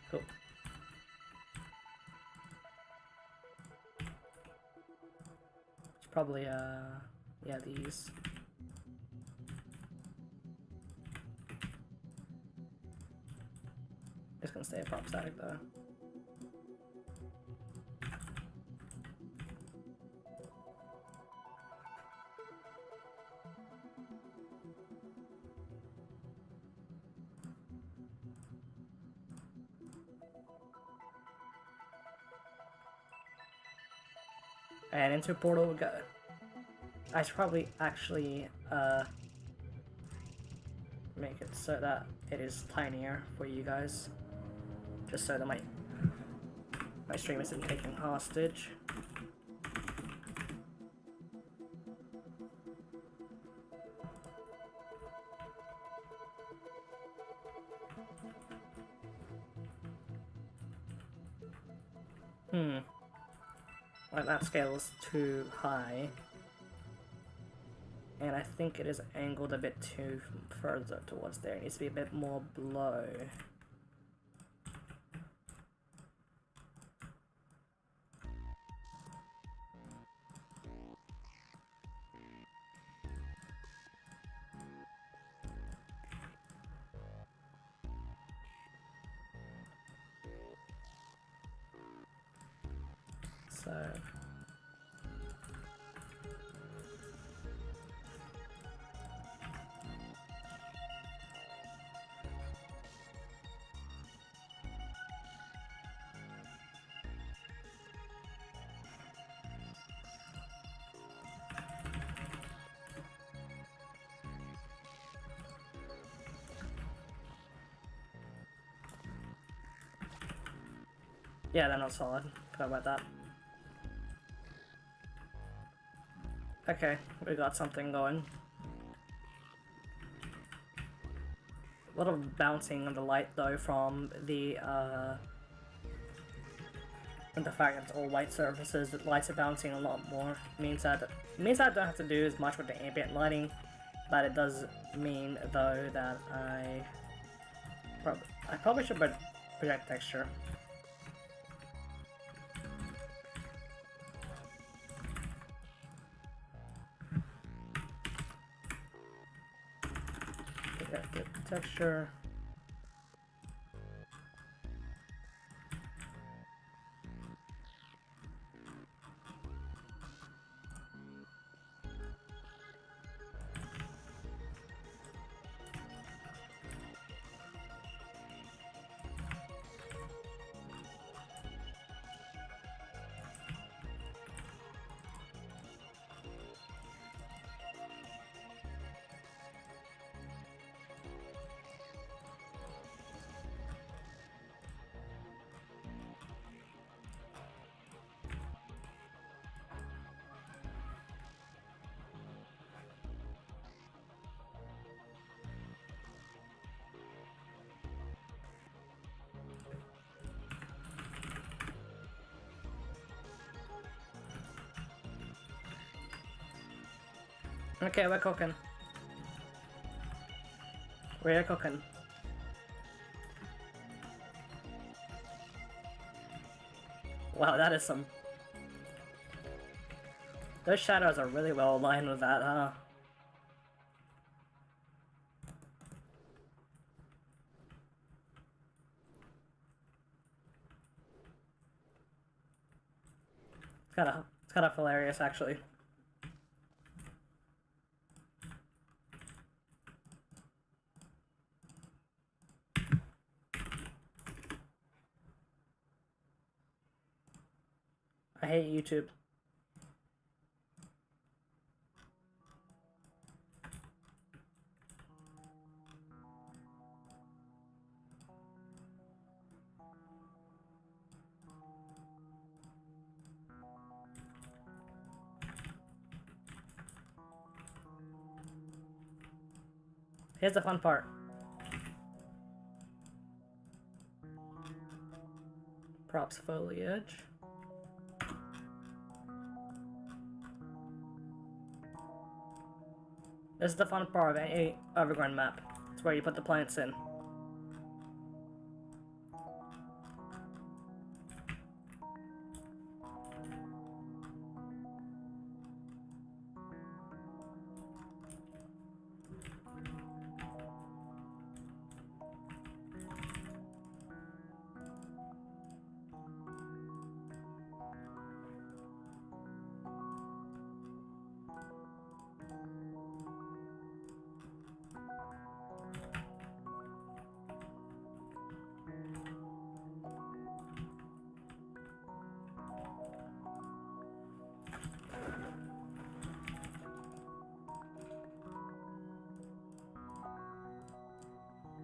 Cool. It's probably, yeah, these. It's gonna stay a prop static though. And into portal we go. I should probably actually make it so that it is tinier for you guys, just so that my stream isn't taken hostage. Like that scale is too high. And I think it is angled a bit too further towards there. It needs to be a bit more below. So yeah, they're not solid. Forgot about that. Okay, we got something going. A lot of bouncing on the light though from the fact that it's all white surfaces. The lights are bouncing a lot more. It means that I don't have to do as much with the ambient lighting, but it does mean though that I probably should project texture. Good texture. Okay, we're cooking. We're cooking. Wow, that is some... Those shadows are really well aligned with that, huh? It's kind of hilarious, actually. I hate YouTube. Here's the fun part. Props foliage. This is the fun part of any overgrown map. It's where you put the plants in.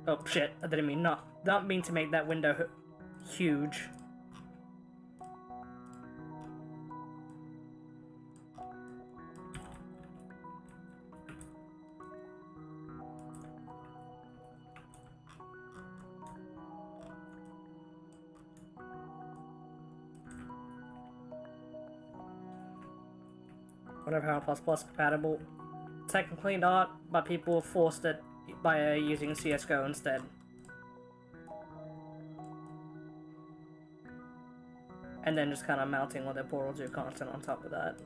Oh shit, I didn't mean not mean to make that window huge. Whatever how ++ compatible. Technically not, but people forced it by using CSGO instead. And then just kind of mounting what their portals do content on top of that.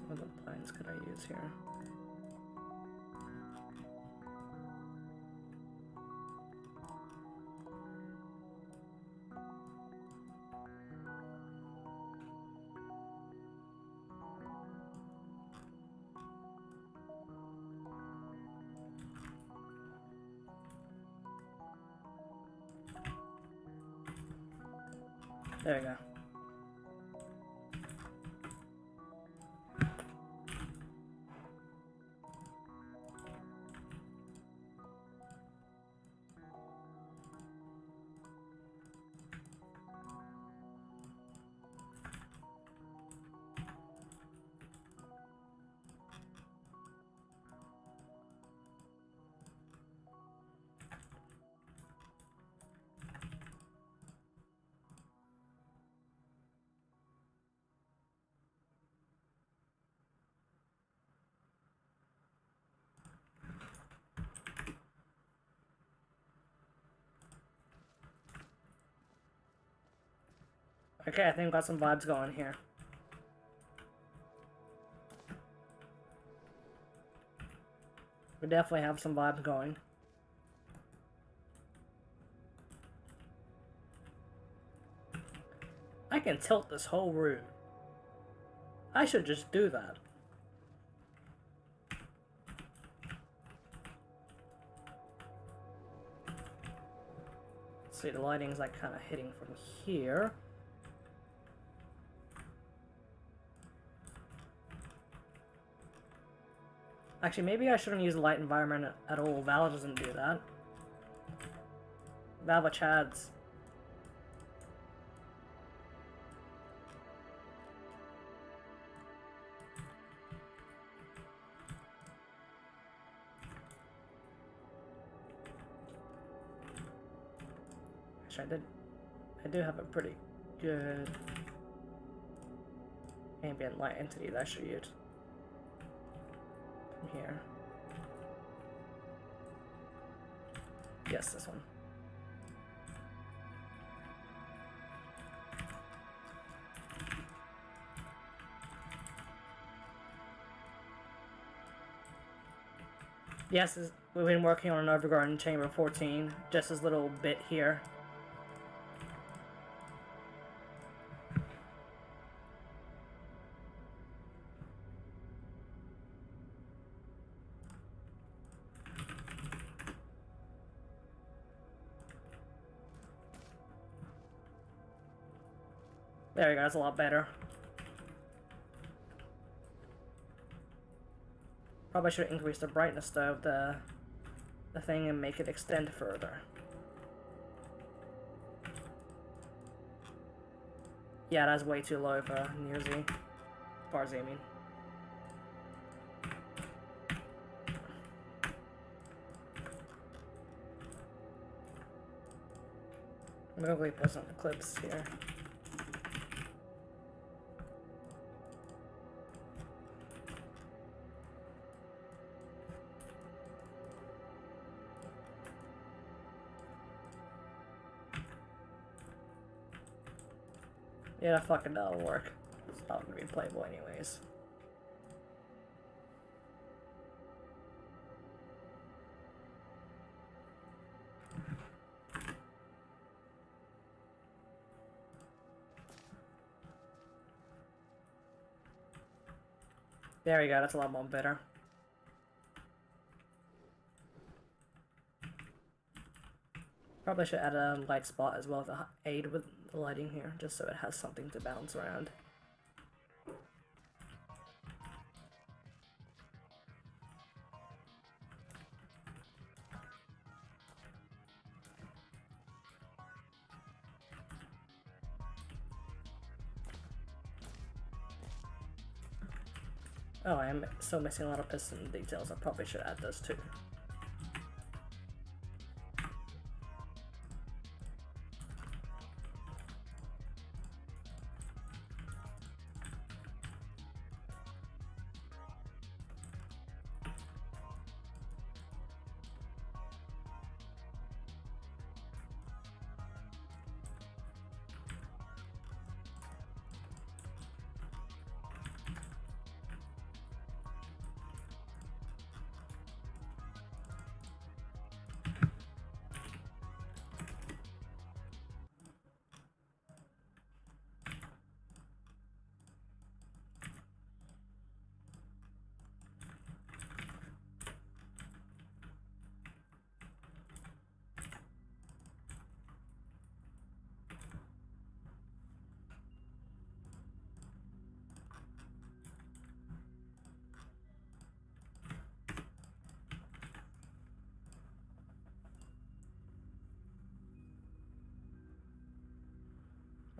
What other plants could I use here? There we go. Okay, I think we got some vibes going here. We definitely have some vibes going. I can tilt this whole room. I should just do that. Let's see, the lighting's like kind of hitting from here. Actually, maybe I shouldn't use the light environment at all. Valve doesn't do that. Valve are chads. Actually, I do have a pretty good ambient light entity that I should use. Here. Yes, this one. Yes, we've been working on an overgrown chamber 14, just this little bit here. There we go, that's a lot better. Probably should increase the brightness though of the thing and make it extend further. Yeah, that's way too low for near Z. Far Z, I mean. I'm gonna put some clips here. Yeah, that fucking that'll work. It's not gonna be playable anyways. There we go, that's a lot more better. Probably should add a light spot as well to aid with the lighting here, just so it has something to bounce around. Oh, I am still missing a lot of piston details. I probably should add those too.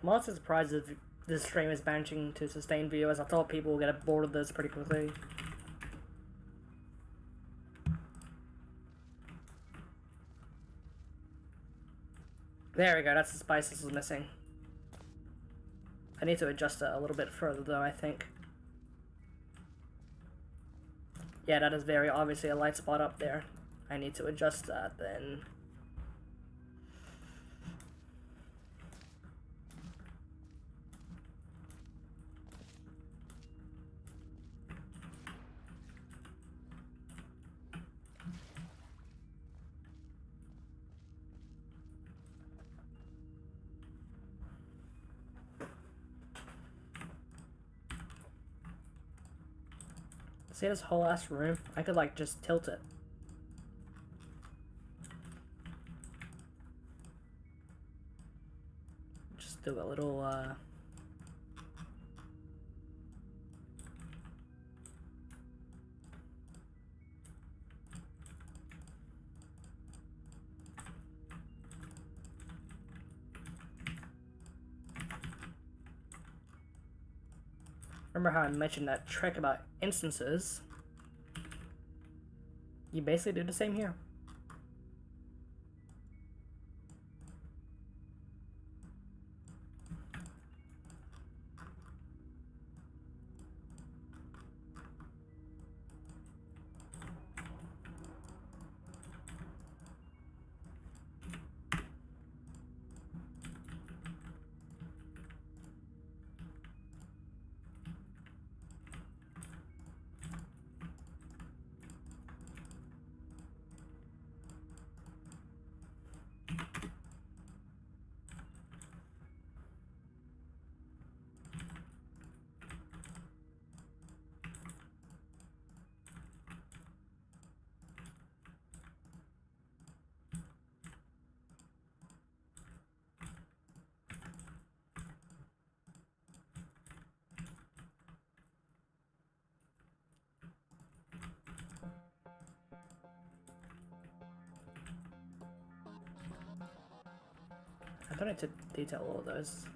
I'm also surprised if this stream is managing to sustain viewers. I thought people would get bored of this pretty quickly. There we go, that's the spice this was missing. I need to adjust it a little bit further though, I think. Yeah, that is very obviously a light spot up there. I need to adjust that then. See this whole ass room? I could like just tilt it. Just do a little remember how I mentioned that trick about instances? You basically do the same here. I don't need to detail all of those.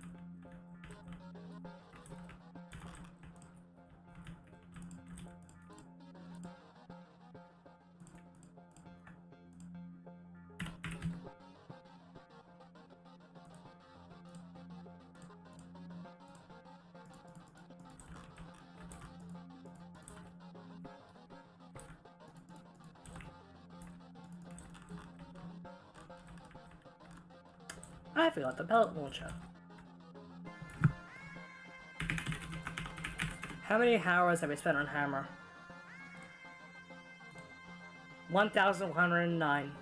I forgot the pellet launcher. How many hours have we spent on Hammer? 1,109.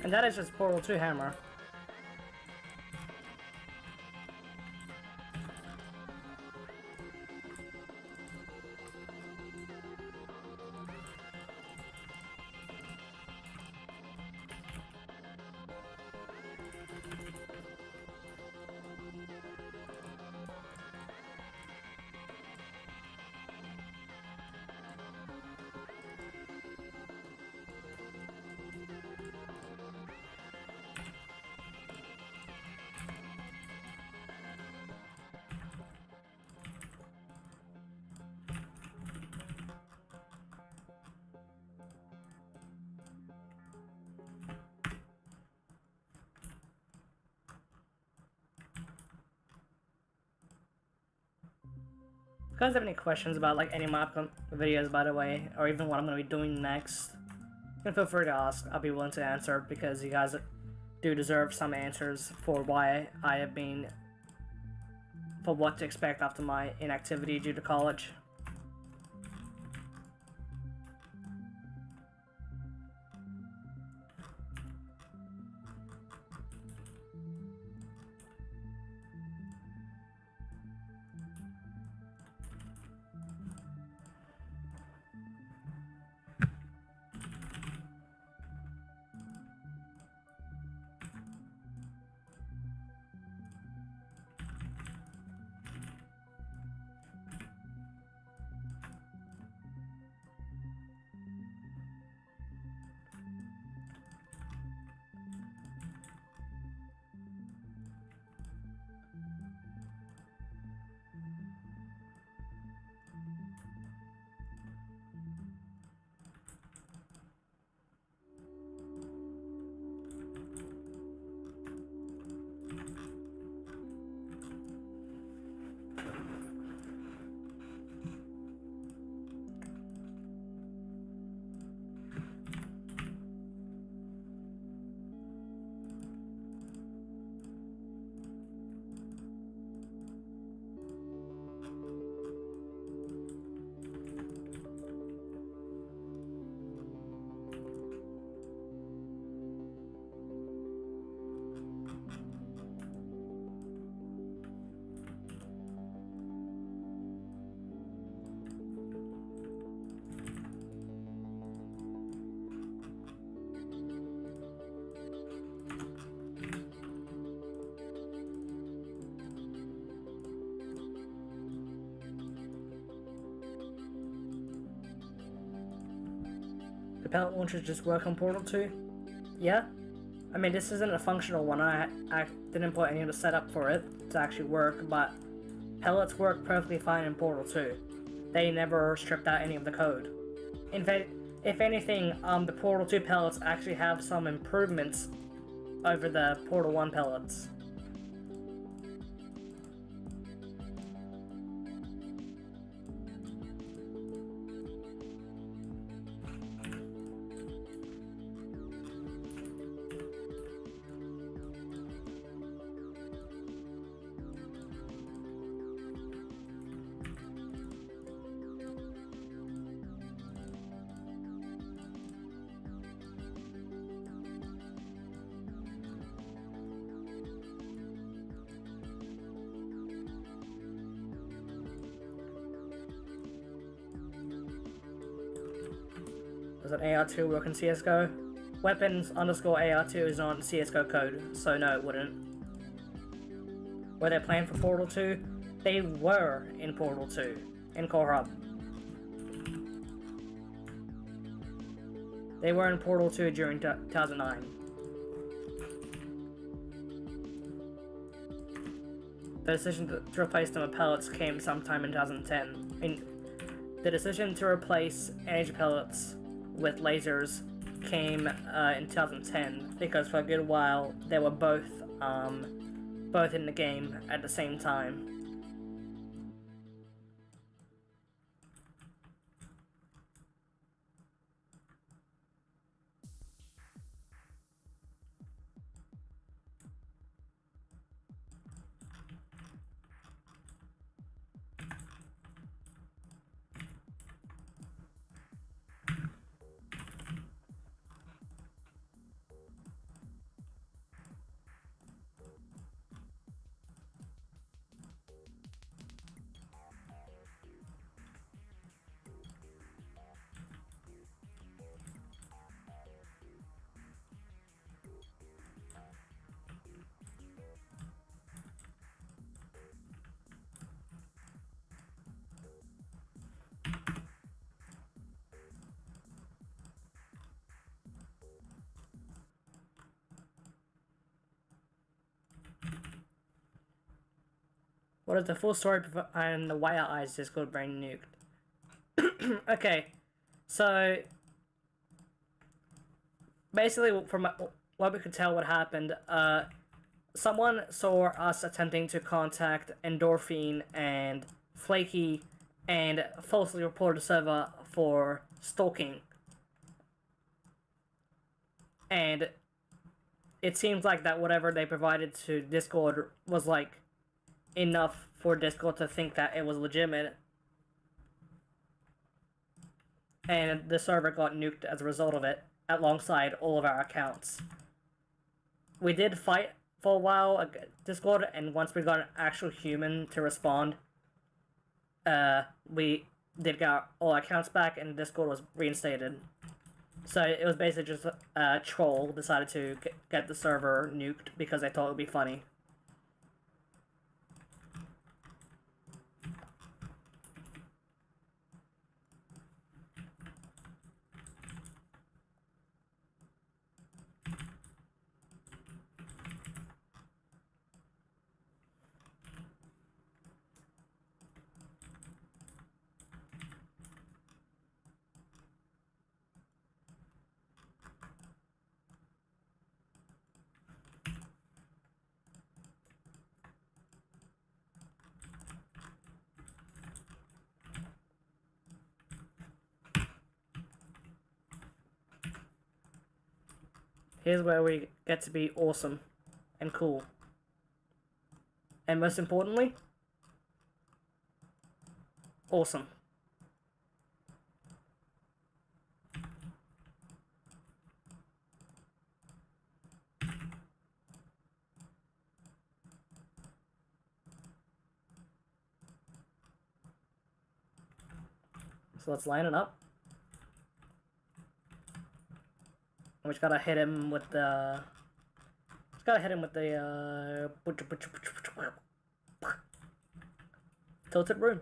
And that is just Portal 2 Hammer. If you guys have any questions about like any of my upcoming videos, by the way, or even what I'm going to be doing next, you can feel free to ask. I'll be willing to answer because you guys do deserve some answers for why I have been, for what to expect after my inactivity due to college. The pellet launchers just work on Portal 2? Yeah? I mean, this isn't a functional one. I didn't put any of the setup for it to actually work, but pellets work perfectly fine in Portal 2. They never stripped out any of the code. In fact, if anything, the Portal 2 pellets actually have some improvements over the Portal 1 pellets. Does an AR2 work in CSGO? Weapons underscore AR2 is not CSGO code, so no, it wouldn't. Were they planned for Portal 2? They were in Portal 2, in Core Hub. They were in Portal 2 during 2009. The decision to replace them with pellets came sometime in 2010. The decision to replace energy pellets with lasers came in 2010 because for a good while they were both in the game at the same time. What is the full story behind the Wire Eyes Discord brain nuked? Okay, so basically from what we could tell what happened, someone saw us attempting to contact Endorphin and Flaky and falsely reported the server for stalking. And it seems like that whatever they provided to Discord was like enough for Discord to think that it was legitimate. And the server got nuked as a result of it, alongside all of our accounts. We did fight for a while at Discord, and once we got an actual human to respond, we did get all our accounts back and Discord was reinstated. So it was basically just a troll decided to get the server nuked because they thought it would be funny. Here's where we get to be awesome and cool. And most importantly, awesome. So let's line it up. We just gotta hit him with the... tilted room.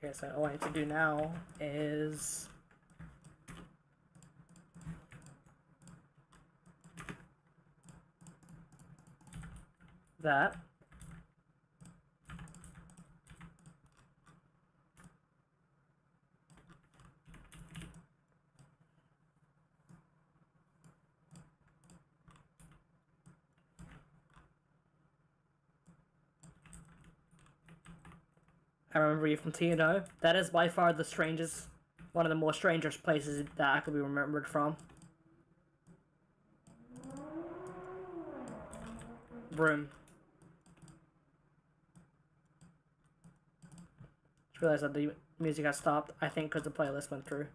Okay, so all I need to do now is that. I remember you from TNO. That is by far the strangest, one of the more strangest places that I could be remembered from. Broom. Just realized that the music has stopped, I think because the playlist went through.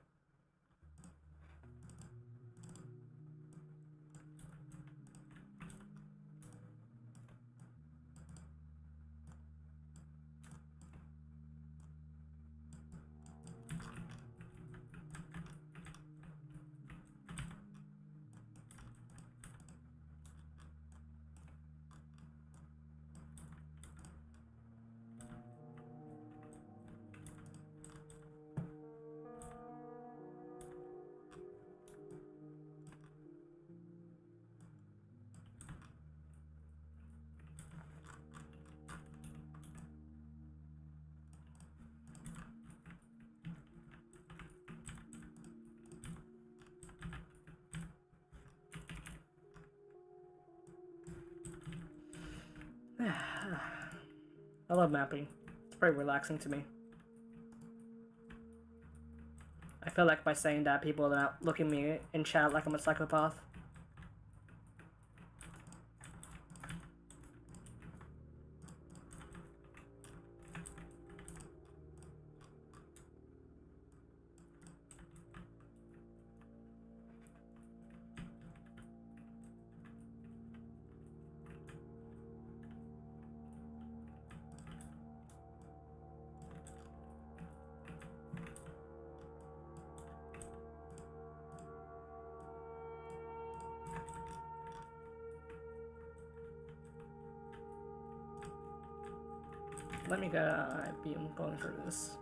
I love mapping. It's very relaxing to me. I feel like by saying that, people are not looking at me in chat like I'm a psychopath. Let me go. Be going through this.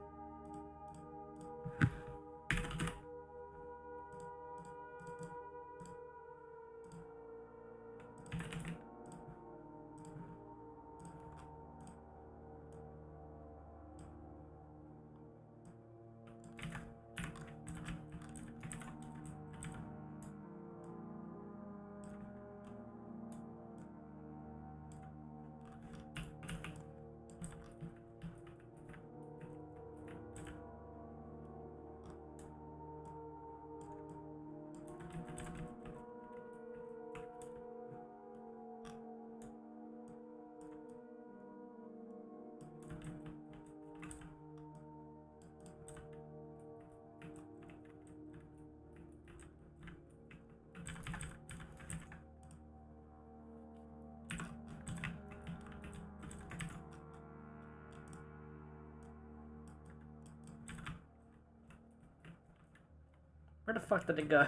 Where the fuck did it go?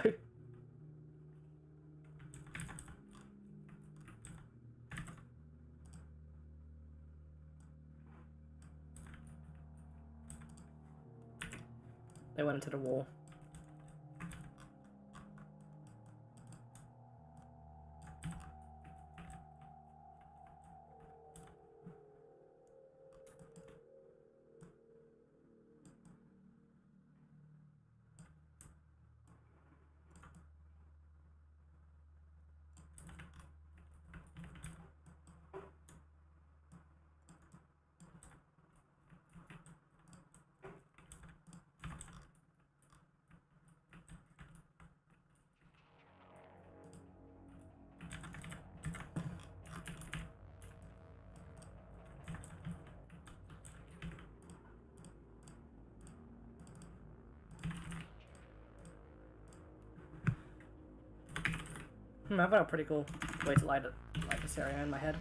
They went into the wall. I've got a pretty cool way to light this area in my head.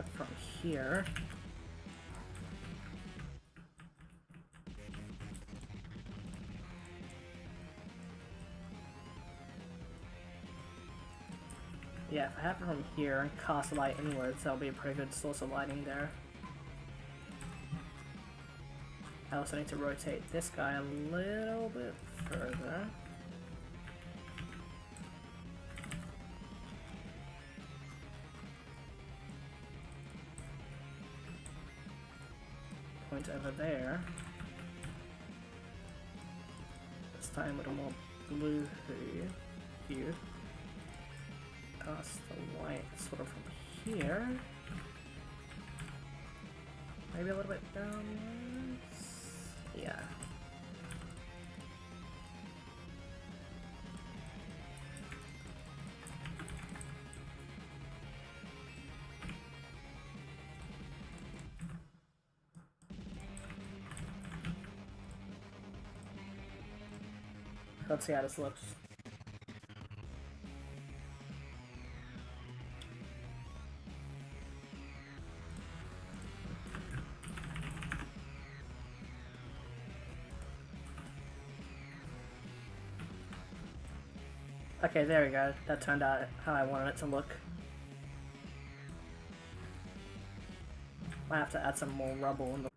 have it from here. Yeah, if I have it from here and cast light inwards, that'll be a pretty good source of lighting there. I also need to rotate this guy a little bit further. Point over there. This time with a more blue hue. Cast the light sort of from here. Maybe a little bit downwards. Yeah. Let's see how this looks. Okay, there we go. That turned out how I wanted it to look. Might have to add some more rubble in the...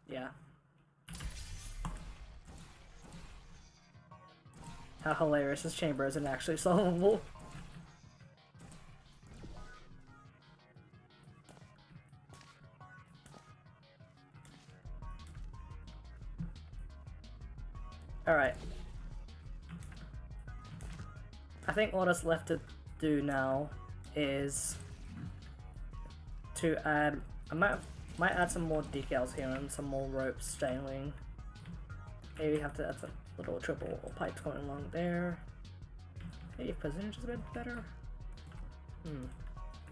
Yeah. How hilarious this chamber isn't actually solvable. Alright. I think all that's left to do now is to add... I might add some more decals here and some more rope styling. Maybe have to add some little triple pipes going along there. Maybe position is a bit better.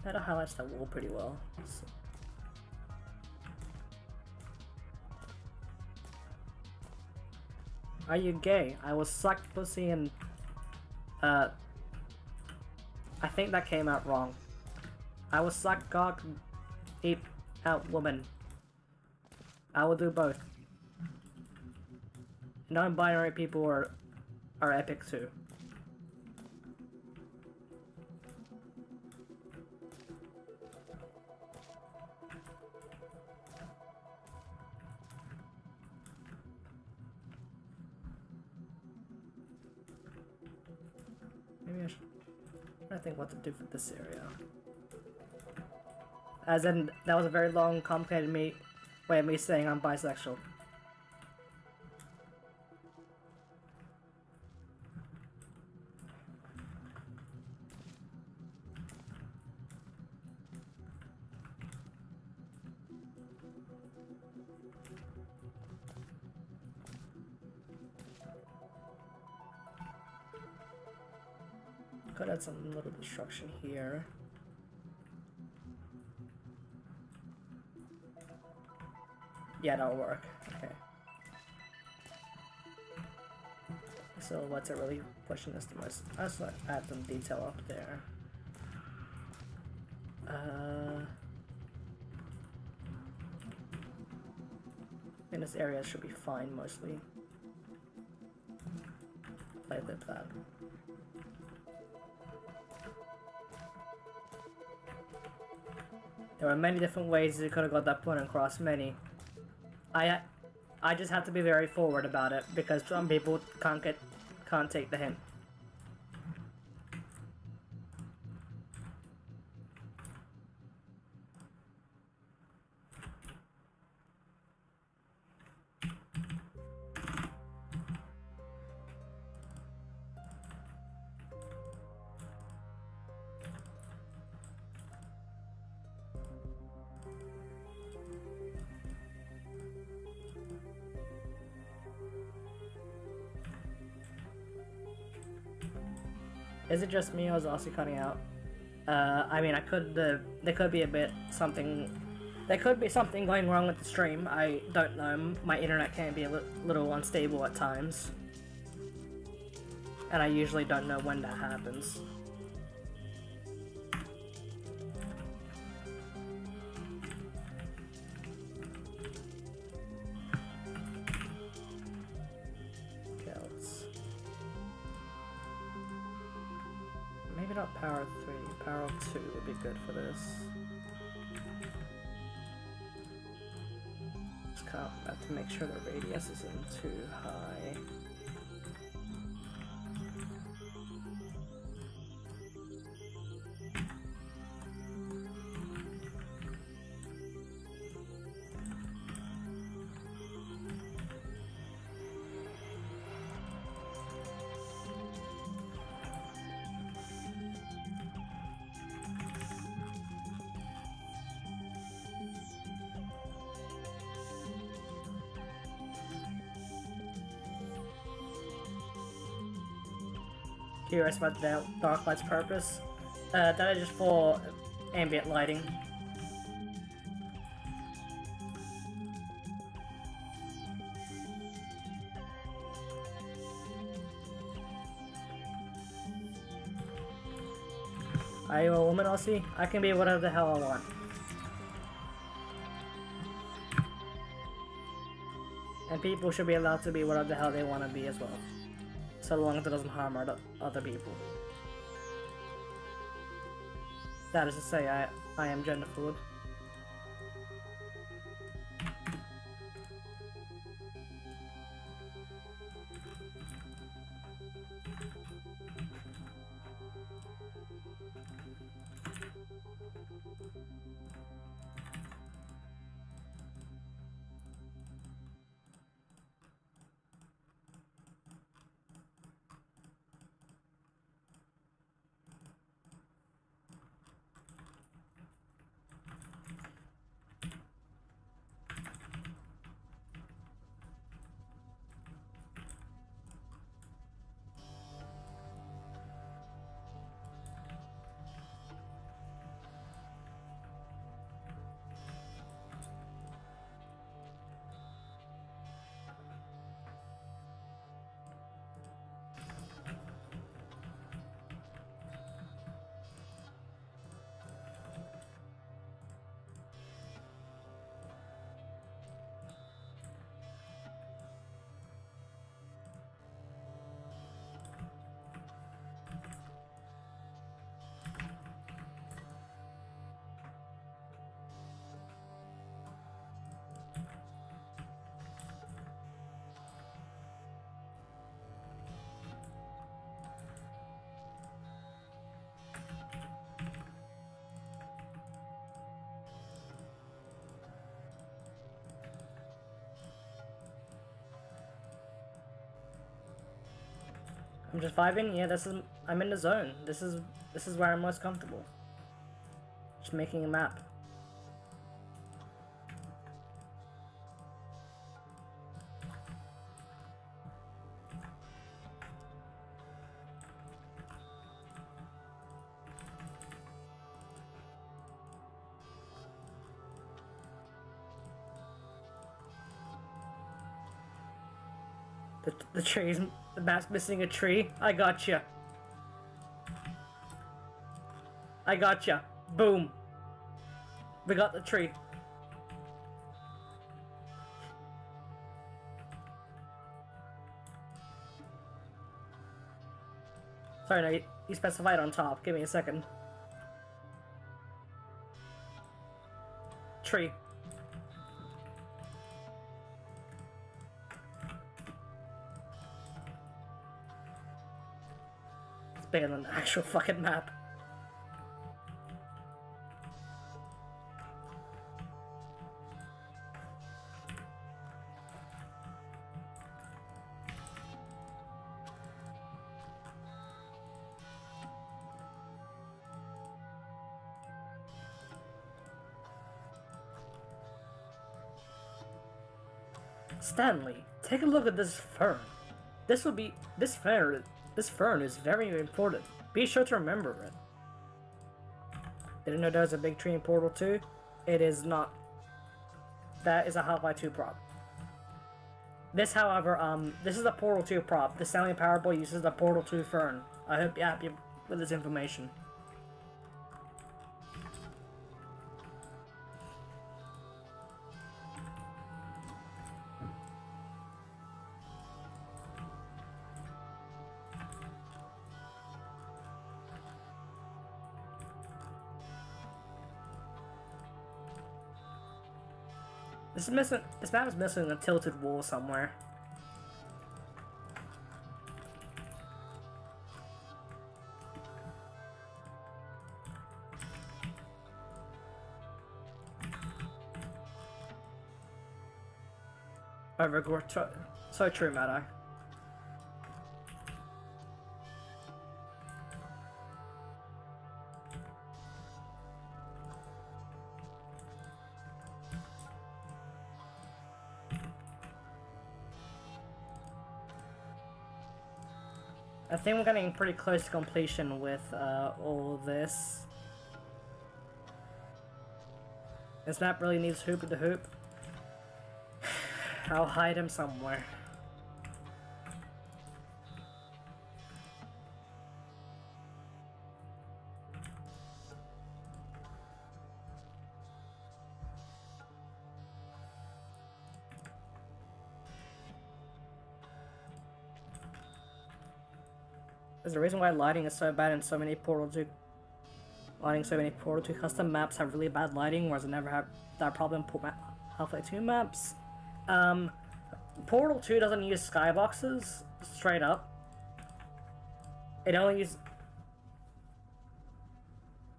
That highlights that wall pretty well. So. Are you gay? I was sucked pussy and I think that came out wrong. I was sucked cock deep out woman. I will do both. Non-binary people are epic too. Maybe I should... I think what to do for this area. As in, that was a very long, complicated way of me saying I'm bisexual. Could add some little destruction here. Yeah, that'll work. Okay. So what's it really pushing this the most? I'll just add some detail up there. I think this area should be fine mostly. Play with that. There are many different ways you could have got that point across, many. I just have to be very forward about it because some people can't take the hint. Is it just me or is Aussie cutting out? I mean, there could be there could be something going wrong with the stream. I don't know. My internet can be a little unstable at times. and I usually don't know when that happens. Okay, maybe not power 3, power 2 would be good for this. Just kind of have to make sure the radius isn't too high. Curious about the dark light's purpose. That is just for ambient lighting. Are you a woman, Aussie? I can be whatever the hell I want. And people should be allowed to be whatever the hell they want to be as well. So long as it doesn't harm other people. That is to say, I am gender fluid. I'm just vibing. Yeah, I'm in the zone. This is where I'm most comfortable. Just making a map. The map's missing a tree. I gotcha. I gotcha. Boom. We got the tree. Sorry, no, you specified on top. Give me a second. Tree. It's bigger than the actual fucking map. Stanley, take a look at this fern. This fern is very important. Be sure to remember it. Didn't know there was a big tree in Portal 2? It is not. That is a Half-Life 2 problem. This, however, this is a Portal 2 prop. The Stanley Powerball uses the Portal 2 Fern. I hope you're happy with this information. This map is missing a tilted wall somewhere. So true, Matt. I think we're getting pretty close to completion with all this. This map really needs Hoop the Hoop. I'll hide him somewhere. There's a reason why lighting is so bad in so many Portal 2. So many Portal 2 custom maps have really bad lighting, whereas I never had that problem in Half-Life 2 maps. Portal 2 doesn't use skyboxes, straight up. It only uses...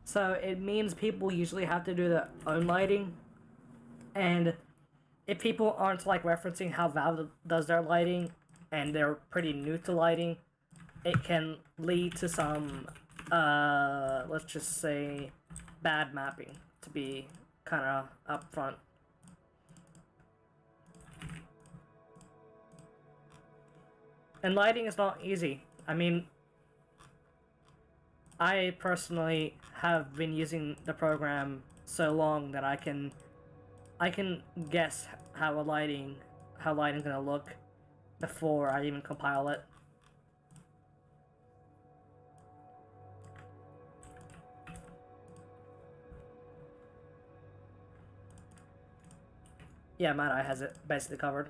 So it means people usually have to do their own lighting. And if people aren't like referencing how Valve does their lighting, and they're pretty new to lighting, it can lead to some, let's just say, bad mapping, to be kind of upfront. And lighting is not easy. I mean, I personally have been using the program so long that I can guess how lighting's gonna look before I even compile it. Yeah, Mad Eye has it basically covered.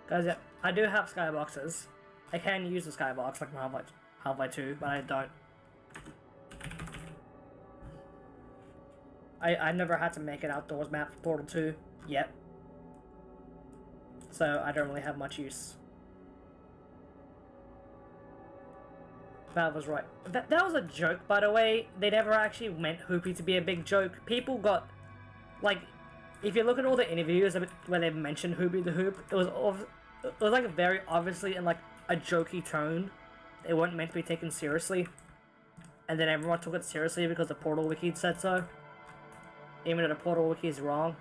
Guys, yeah, I do have skyboxes. I can use the skybox like Half-Life 2, but I don't. I never had to make an outdoors map for Portal 2 yet. So I don't really have much use. Valve was right. That was a joke, by the way. They never actually meant Hoopy to be a big joke. People got, like, if you look at all the interviews where they mentioned Hoopy the Hoop, it was like very obviously in like a jokey tone. They weren't meant to be taken seriously. And then everyone took it seriously because the Portal Wiki said so. Even though the Portal Wiki is wrong.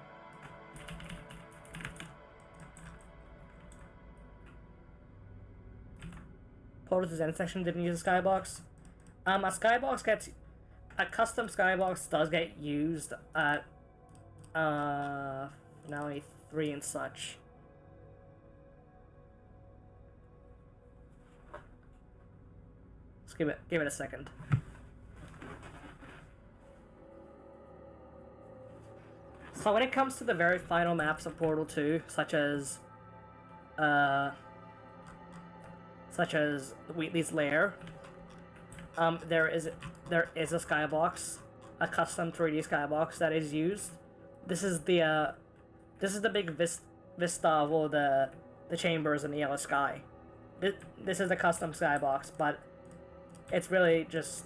Portal 2's end section didn't use a skybox. A custom skybox does get used at Finale 3 and such. Let's give it a second. So when it comes to the very final maps of Portal 2, such as Wheatley's Lair, there is a skybox, a custom 3D skybox that is used. This is the big vista of all the chambers in the yellow sky. This is a custom skybox, but it's really just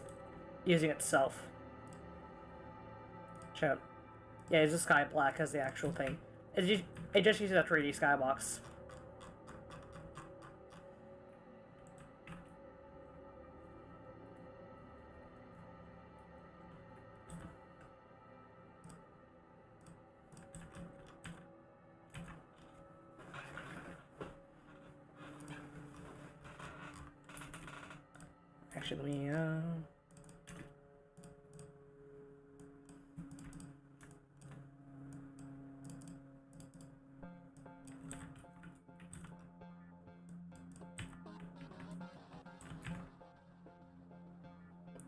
using itself. Sure. Yeah, it's just sky black as the actual thing. It just uses a 3D skybox. Actually, let me,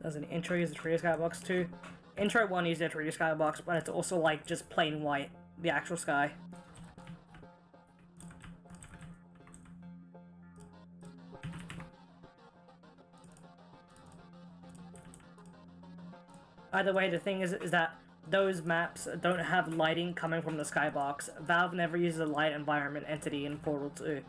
There's an intro user 3D skybox too. Intro 1 uses a 3D skybox, but it's also like just plain white, the actual sky. Either way, the thing is that those maps don't have lighting coming from the skybox. Valve never uses a light environment entity in Portal 2.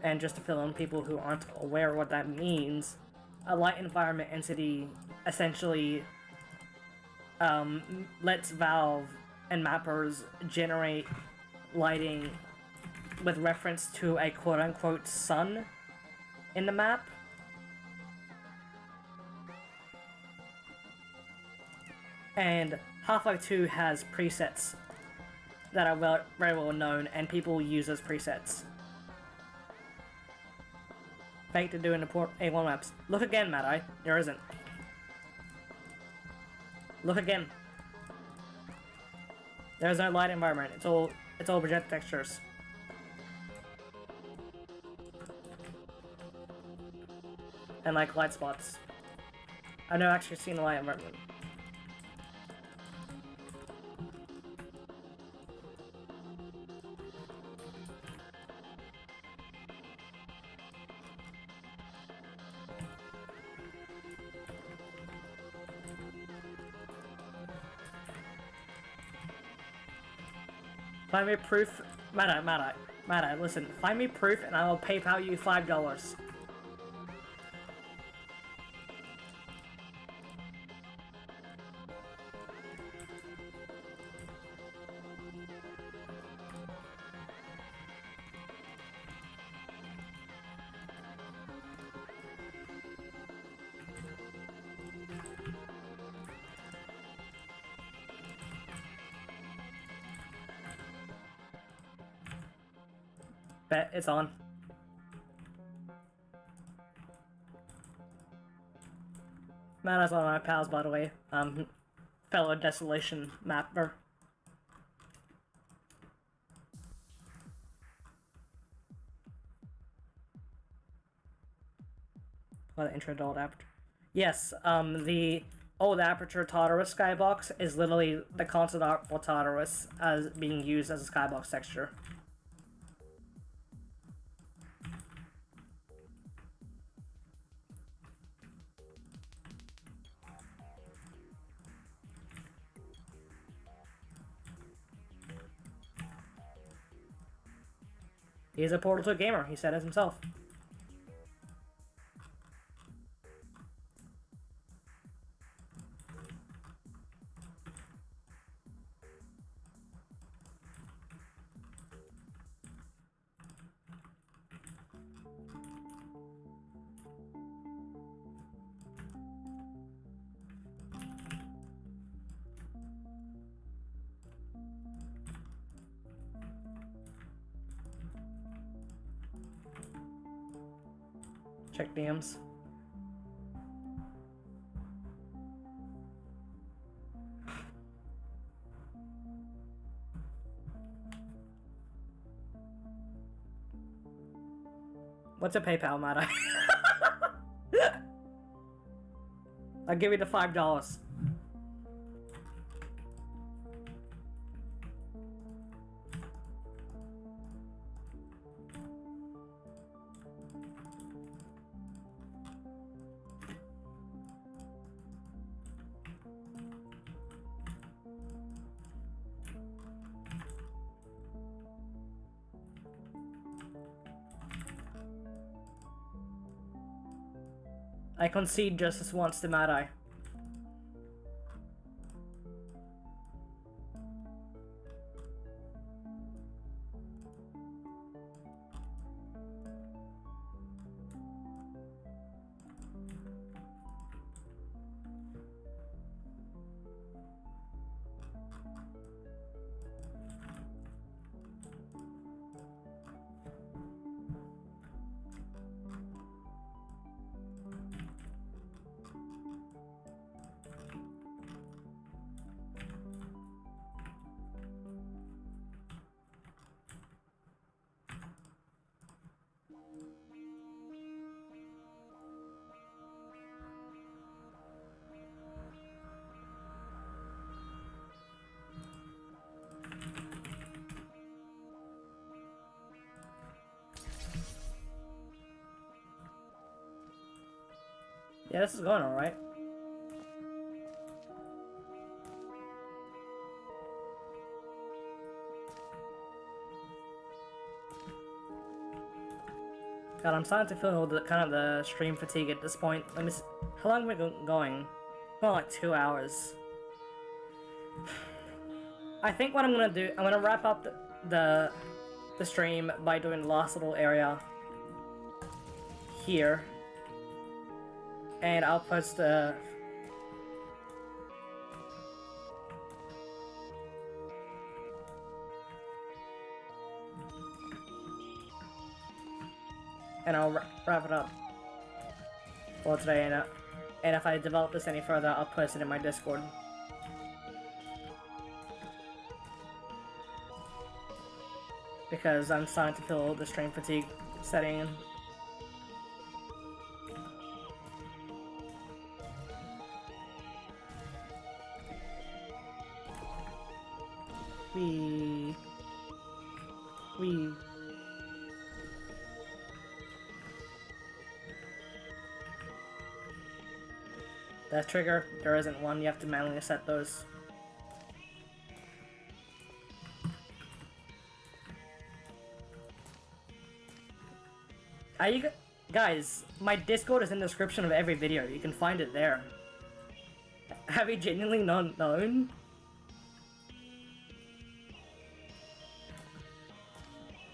And just to fill in people who aren't aware of what that means, a light environment entity essentially lets Valve and mappers generate lighting with reference to a quote-unquote sun in the map. And Half-Life 2 has presets that are very well known, and people use those presets. Fake to do in the Port A1 maps. Look again, Mad Eye. There isn't. Look again. There's no light environment. It's all project textures. And like light spots. I've never actually seen a light environment. Find me proof. Mad Eye, listen. Find me proof and I will PayPal you $5. Bet it's on. Man, that's one of my pals, by the way. Fellow Desolation mapper. Oh, the intro to old aperture. Yes, the old aperture Tartarus skybox is literally the concept art for Tartarus as being used as a skybox texture. He's a Portal 2 gamer, he said it himself. Check DMs. What's a PayPal, Matt? I'll give you the $5. I concede justice once to Mad Eye. Yeah, this is going alright. God, I'm starting to feel the kind of the stream fatigue at this point. Let me see. How long are we going? Well, like 2 hours. I think what I'm gonna do, I'm gonna wrap up the stream by doing the last little area here, and I'll post and I'll wrap it up for today. And if I develop this any further, I'll post it in my Discord. Because I'm starting to feel the stream fatigue setting in. We. That trigger, there isn't one, you have to manually set those. Guys, my Discord is in the description of every video, you can find it there. Have you genuinely not known?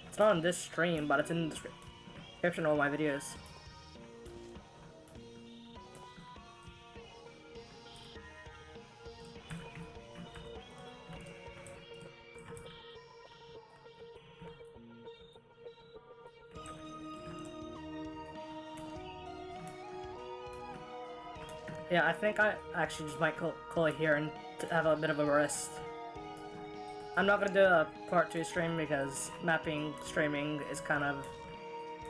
It's not on this stream, but it's in the description of all my videos. Yeah, I think I actually just might call it here and have a bit of a rest. I'm not gonna do a part 2 stream because mapping streaming is kind of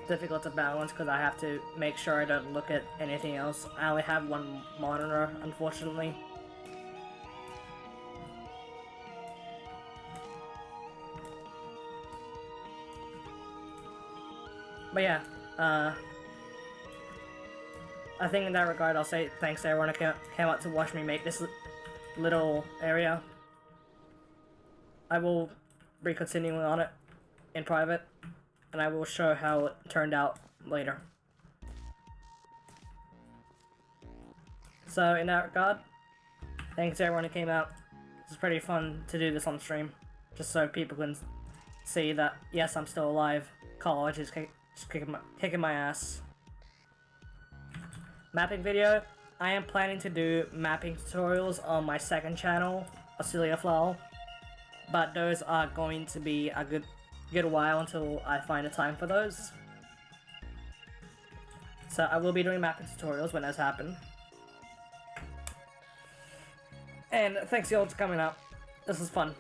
difficult to balance because I have to make sure I don't look at anything else. I only have one monitor, unfortunately. But yeah, I think in that regard, I'll say thanks to everyone who came out to watch me make this little area. I will be continuing on it in private, and I will show how it turned out later. So in that regard, thanks to everyone who came out. It's pretty fun to do this on stream, just so people can see that, yes, I'm still alive. College is kicking my ass. Mapping video, I am planning to do mapping tutorials on my second channel, Auxilia Flower, but those are going to be a good while until I find a time for those. So I will be doing mapping tutorials when those happen. And thanks y'all for coming out. This was fun.